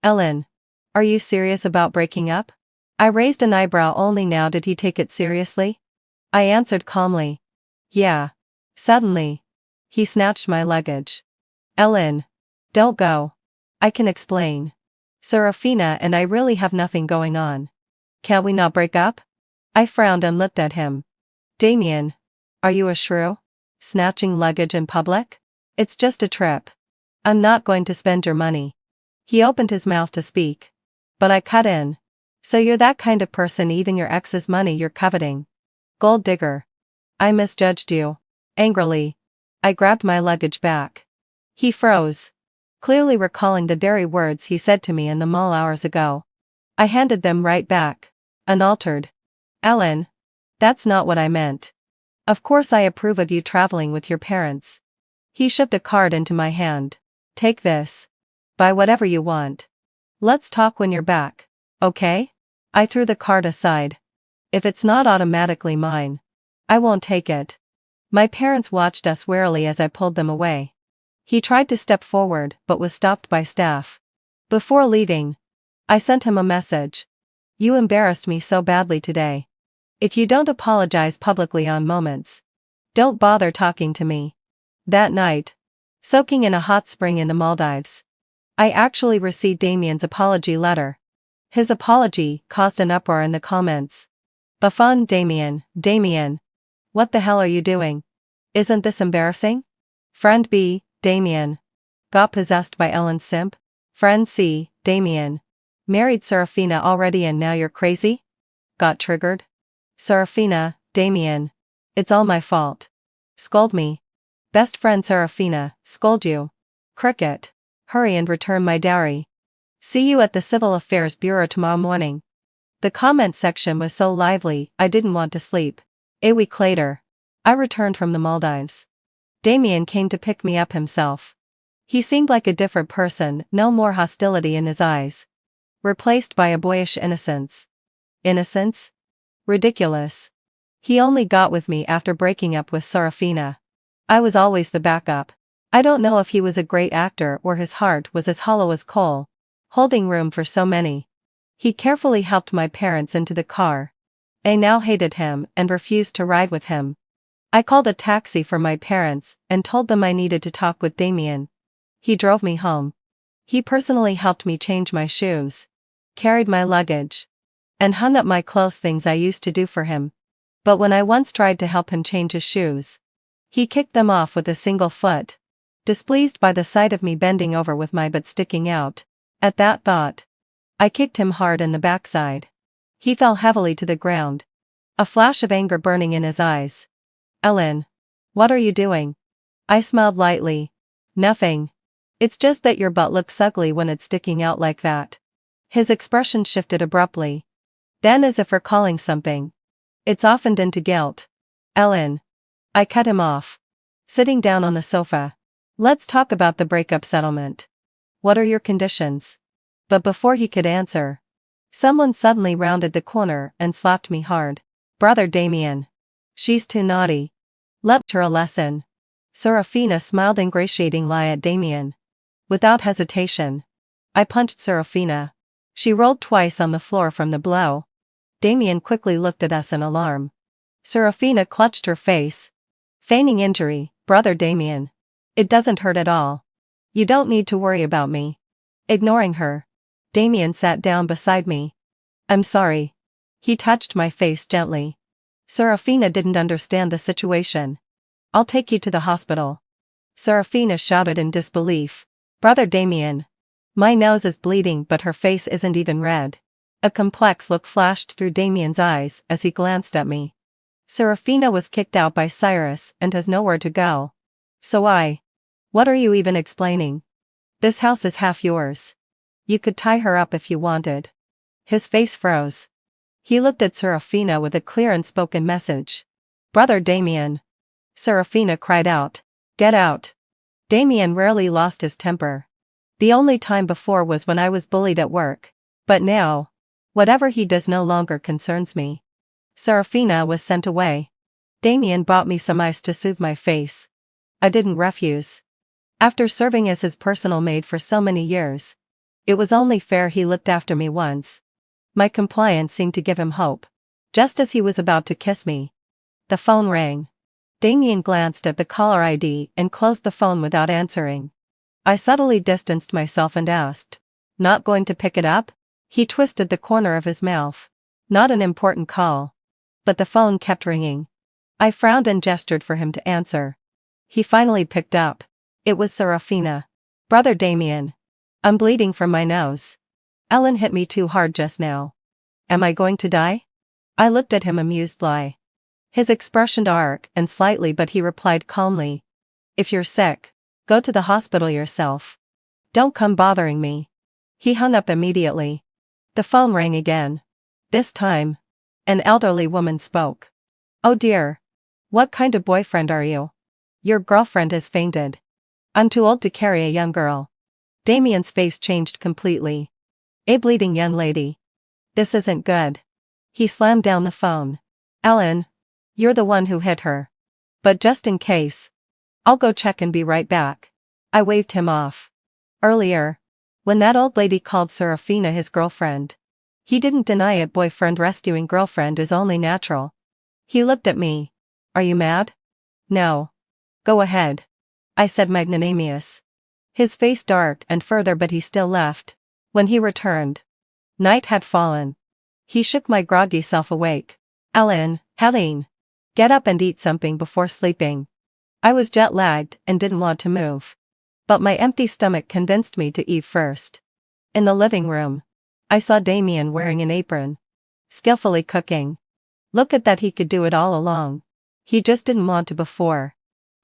Ellen. Are you serious about breaking up? I raised an eyebrow. Only now did he take it seriously? I answered calmly. Yeah. Suddenly, he snatched my luggage. Ellen. Don't go. I can explain. Serafina and I really have nothing going on. Can't we not break up? I frowned and looked at him. Damien. Are you a shrew? Snatching luggage in public? It's just a trip. I'm not going to spend your money. He opened his mouth to speak. But I cut in. So you're that kind of person, even your ex's money you're coveting. Gold digger. I misjudged you. Angrily, I grabbed my luggage back. He froze, clearly recalling the very words he said to me in the mall hours ago. I handed them right back, unaltered. Ellen, that's not what I meant. Of course I approve of you traveling with your parents. He shoved a card into my hand. Take this. Buy whatever you want. Let's talk when you're back, okay? I threw the card aside. If it's not automatically mine, I won't take it. My parents watched us warily as I pulled them away. He tried to step forward but was stopped by staff. Before leaving, I sent him a message. You embarrassed me so badly today. If you don't apologize publicly on moments, don't bother talking to me. That night, soaking in a hot spring in the Maldives, I actually received Damien's apology letter. His apology caused an uproar in the comments. Buffon Damien. What the hell are you doing? Isn't this embarrassing? Friend B, Damien. Got possessed by Ellen's simp? Friend C, Damien. Married Serafina already and now you're crazy? Got triggered? Serafina, Damien. It's all my fault. Scold me. Best friend Serafina, scold you. Cricket. Hurry and return my dowry. See you at the Civil Affairs Bureau tomorrow morning. The comment section was so lively, I didn't want to sleep. A week later, I returned from the Maldives. Damien came to pick me up himself. He seemed like a different person, no more hostility in his eyes. Replaced by a boyish innocence. Innocence? Ridiculous. He only got with me after breaking up with Serafina. I was always the backup. I don't know if he was a great actor or his heart was as hollow as coal, holding room for so many. He carefully helped my parents into the car. I now hated him and refused to ride with him. I called a taxi for my parents and told them I needed to talk with Damien. He drove me home. He personally helped me change my shoes, carried my luggage, and hung up my clothes, things I used to do for him. But when I once tried to help him change his shoes, he kicked them off with a single foot, displeased by the sight of me bending over with my butt sticking out. At that thought, I kicked him hard in the backside. He fell heavily to the ground, a flash of anger burning in his eyes. Ellen, what are you doing? I smiled lightly. Nothing. It's just that your butt looks ugly when it's sticking out like that. His expression shifted abruptly. Then, as if recalling something, it softened into guilt. Ellen. I cut him off. Sitting down on the sofa. Let's talk about the breakup settlement. What are your conditions? But before he could answer, someone suddenly rounded the corner and slapped me hard. Brother Damien. She's too naughty. Let her a lesson. Serafina smiled ingratiatingly at Damien. Without hesitation, I punched Serafina. She rolled twice on the floor from the blow. Damien quickly looked at us in alarm. Serafina clutched her face, feigning injury. Brother Damien. It doesn't hurt at all. You don't need to worry about me. Ignoring her, Damien sat down beside me. I'm sorry. He touched my face gently. Serafina didn't understand the situation. I'll take you to the hospital. Serafina shouted in disbelief. Brother Damien. My nose is bleeding, but her face isn't even red. A complex look flashed through Damien's eyes as he glanced at me. Serafina was kicked out by Cyrus and has nowhere to go. So what are you even explaining? This house is half yours. You could tie her up if you wanted. His face froze. He looked at Serafina with a clear and spoken message. Brother Damien. Serafina cried out. Get out. Damien rarely lost his temper. The only time before was when I was bullied at work. But now, whatever he does no longer concerns me. Serafina was sent away. Damien bought me some ice to soothe my face. I didn't refuse. After serving as his personal maid for so many years, it was only fair he looked after me once. My compliance seemed to give him hope. Just as he was about to kiss me, the phone rang. Damien glanced at the caller ID and closed the phone without answering. I subtly distanced myself and asked, Not going to pick it up? He twisted the corner of his mouth. Not an important call. But the phone kept ringing. I frowned and gestured for him to answer. He finally picked up. It was Serafina. Brother Damien. I'm bleeding from my nose. Ellen hit me too hard just now. Am I going to die? I looked at him amusedly. His expression dark and slightly, but he replied calmly. If you're sick, go to the hospital yourself. Don't come bothering me. He hung up immediately. The phone rang again. This time, an elderly woman spoke. Oh dear. What kind of boyfriend are you? Your girlfriend has fainted. I'm too old to carry a young girl. Damien's face changed completely. A bleeding young lady. This isn't good. He slammed down the phone. Ellen. You're the one who hit her. But just in case, I'll go check and be right back. I waved him off. Earlier, when that old lady called Serafina his girlfriend, he didn't deny it. Boyfriend rescuing girlfriend is only natural. He looked at me. Are you mad? No. Go ahead. I said magnanimous. His face darkened and further, but he still left. When he returned, night had fallen. He shook my groggy self awake. Helene. Get up and eat something before sleeping. I was jet-lagged and didn't want to move. But my empty stomach convinced me to eat first. In the living room, I saw Damien wearing an apron, skillfully cooking. Look at that, he could do it all along. He just didn't want to before.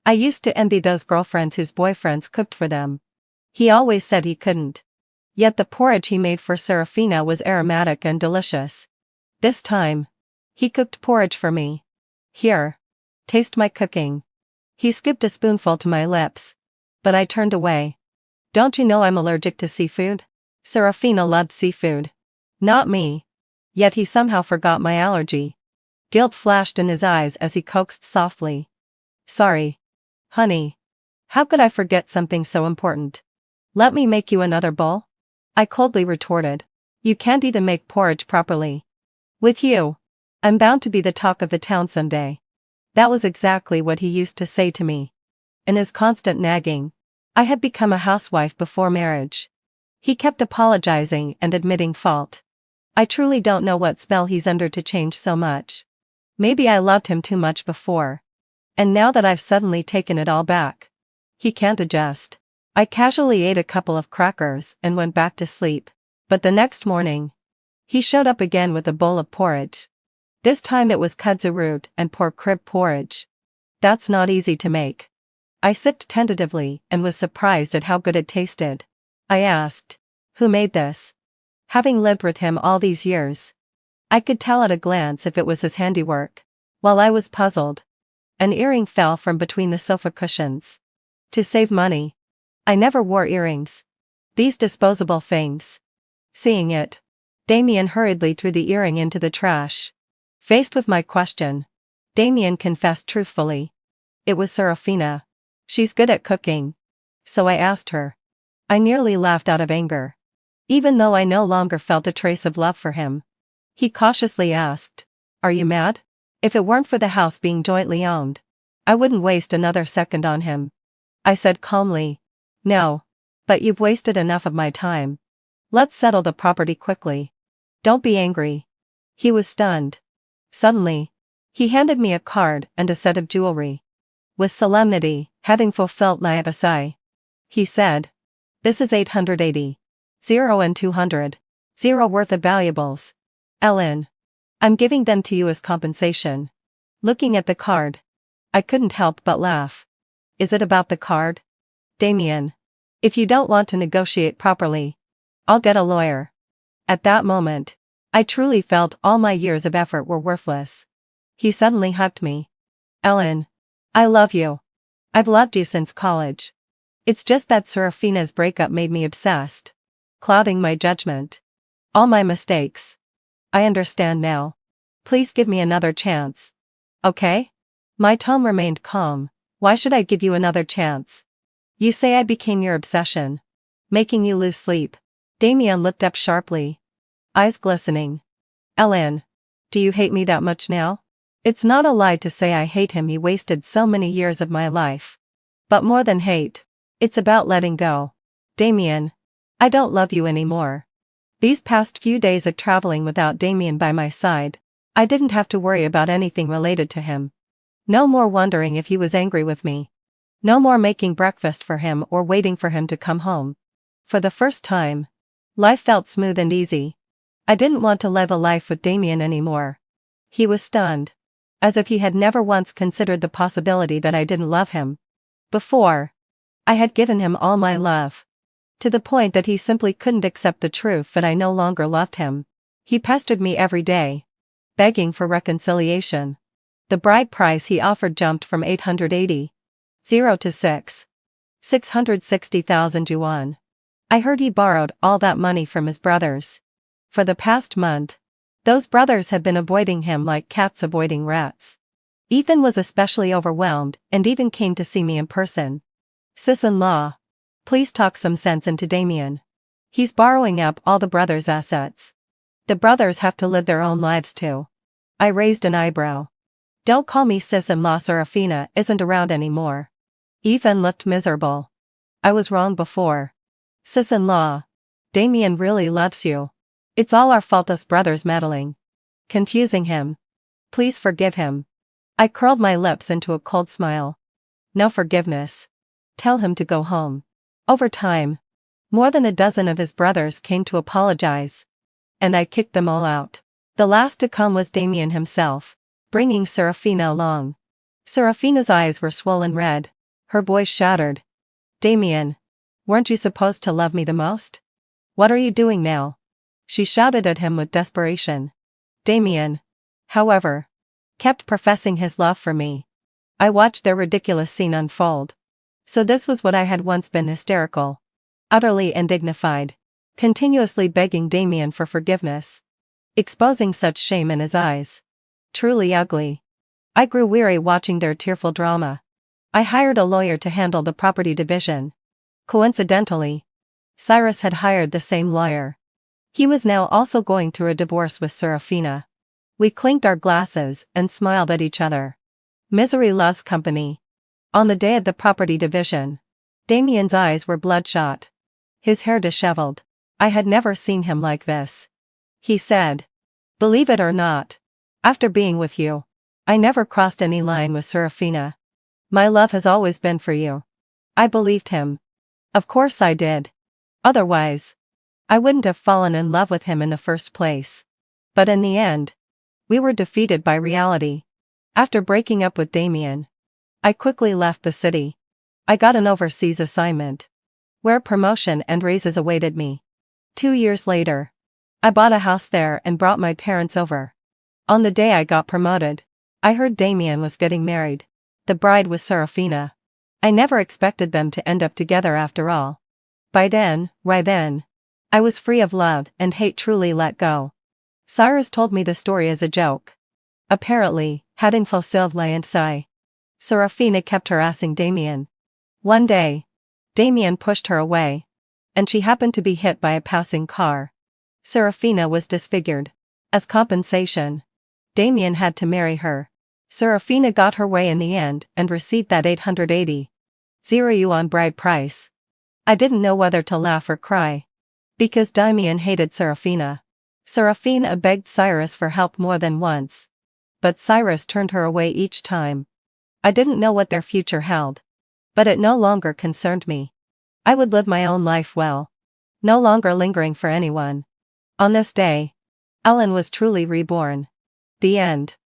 I used to envy those girlfriends whose boyfriends cooked for them. He always said he couldn't. Yet the porridge he made for Serafina was aromatic and delicious. This time, he cooked porridge for me. Here. Taste my cooking. He scooped a spoonful to my lips. But I turned away. Don't you know I'm allergic to seafood? Serafina loved seafood. Not me. Yet he somehow forgot my allergy. Guilt flashed in his eyes as he coaxed softly. Sorry. Honey. How could I forget something so important? Let me make you another bowl? I coldly retorted. You can't even make porridge properly. With you, I'm bound to be the talk of the town someday. That was exactly what he used to say to me. In his constant nagging, I had become a housewife before marriage. He kept apologizing and admitting fault. I truly don't know what spell he's under to change so much. Maybe I loved him too much before. And now that I've suddenly taken it all back, he can't adjust. I casually ate a couple of crackers and went back to sleep. But the next morning, he showed up again with a bowl of porridge. This time it was kudzu root and pork rib porridge. That's not easy to make. I sipped tentatively and was surprised at how good it tasted. I asked, who made this? Having lived with him all these years, I could tell at a glance if it was his handiwork. While I was puzzled, an earring fell from between the sofa cushions. To save money, I never wore earrings. These disposable things. Seeing it, Damien hurriedly threw the earring into the trash. Faced with my question, Damien confessed truthfully. It was Serafina. She's good at cooking. So I asked her. I nearly laughed out of anger. Even though I no longer felt a trace of love for him. He cautiously asked, are you mad? If it weren't for the house being jointly owned, I wouldn't waste another second on him. I said calmly, no. But you've wasted enough of my time. Let's settle the property quickly. Don't be angry. He was stunned. Suddenly, he handed me a card and a set of jewelry. With solemnity, having fulfilled my FSI, he said, this is 880. 0 and 200. 0 worth of valuables. Ellen. I'm giving them to you as compensation. Looking at the card, I couldn't help but laugh. Is it about the card? Damien. If you don't want to negotiate properly, I'll get a lawyer. At that moment, I truly felt all my years of effort were worthless. He suddenly hugged me. Ellen. I love you. I've loved you since college. It's just that Serafina's breakup made me obsessed, clouding my judgment. All my mistakes. I understand now. Please give me another chance. Okay? My tone remained calm. Why should I give you another chance? You say I became your obsession, making you lose sleep. Damien looked up sharply, eyes glistening. Ellen, do you hate me that much now? It's not a lie to say I hate him. He wasted so many years of my life. But more than hate, it's about letting go. Damien, I don't love you anymore. These past few days of traveling without Damien by my side, I didn't have to worry about anything related to him. No more wondering if he was angry with me. No more making breakfast for him or waiting for him to come home. For the first time, life felt smooth and easy. I didn't want to live a life with Damien anymore. He was stunned. As if he had never once considered the possibility that I didn't love him. Before, I had given him all my love. To the point that he simply couldn't accept the truth that I no longer loved him. He pestered me every day, begging for reconciliation. The bride price he offered jumped from 880. 0 to 660,000 yuan. I heard he borrowed all that money from his brothers. For the past month, those brothers had been avoiding him like cats avoiding rats. Ethan was especially overwhelmed and even came to see me in person. Sis-in-law, please talk some sense into Damien. He's borrowing up all the brothers' assets. The brothers have to live their own lives too. I raised an eyebrow. Don't call me sis-in-law. Serafina isn't around anymore. Ethan looked miserable. I was wrong before. Sis-in-law, Damien really loves you. It's all our fault, us brothers meddling. Confusing him. Please forgive him. I curled my lips into a cold smile. No forgiveness. Tell him to go home. Over time, more than a dozen of his brothers came to apologize. And I kicked them all out. The last to come was Damien himself, bringing Serafina along. Serafina's eyes were swollen red. Her voice shattered. Damien, weren't you supposed to love me the most? What are you doing now? She shouted at him with desperation. Damien, however, kept professing his love for me. I watched their ridiculous scene unfold. So this was what I had once been: hysterical, utterly undignified, continuously begging Damien for forgiveness, exposing such shame in his eyes. Truly ugly. I grew weary watching their tearful drama. I hired a lawyer to handle the property division. Coincidentally, Cyrus had hired the same lawyer. He was now also going through a divorce with Serafina. We clinked our glasses and smiled at each other. Misery loves company. On the day of the property division, Damien's eyes were bloodshot, his hair disheveled. I had never seen him like this. He said, "Believe it or not, after being with you, I never crossed any line with Serafina. My love has always been for you." I believed him. Of course I did. Otherwise, I wouldn't have fallen in love with him in the first place. But in the end, we were defeated by reality. After breaking up with Damien, I quickly left the city. I got an overseas assignment, where promotion and raises awaited me. 2 years later, I bought a house there and brought my parents over. On the day I got promoted, I heard Damien was getting married. The bride was Serafina. I never expected them to end up together after all. By then, I was free of love and hate, truly let go. Cyrus told me the story as a joke. Apparently, hadn't fulfilled l'envie. Serafina kept harassing Damien. One day, Damien pushed her away, and she happened to be hit by a passing car. Serafina was disfigured. As compensation, Damien had to marry her. Serafina got her way in the end and received that 880 yuan bride price. I didn't know whether to laugh or cry, because Damien hated Serafina. Serafina begged Cyrus for help more than once, but Cyrus turned her away each time. I didn't know what their future held, but it no longer concerned me. I would live my own life well, no longer lingering for anyone. On this day, Ellen was truly reborn. The end.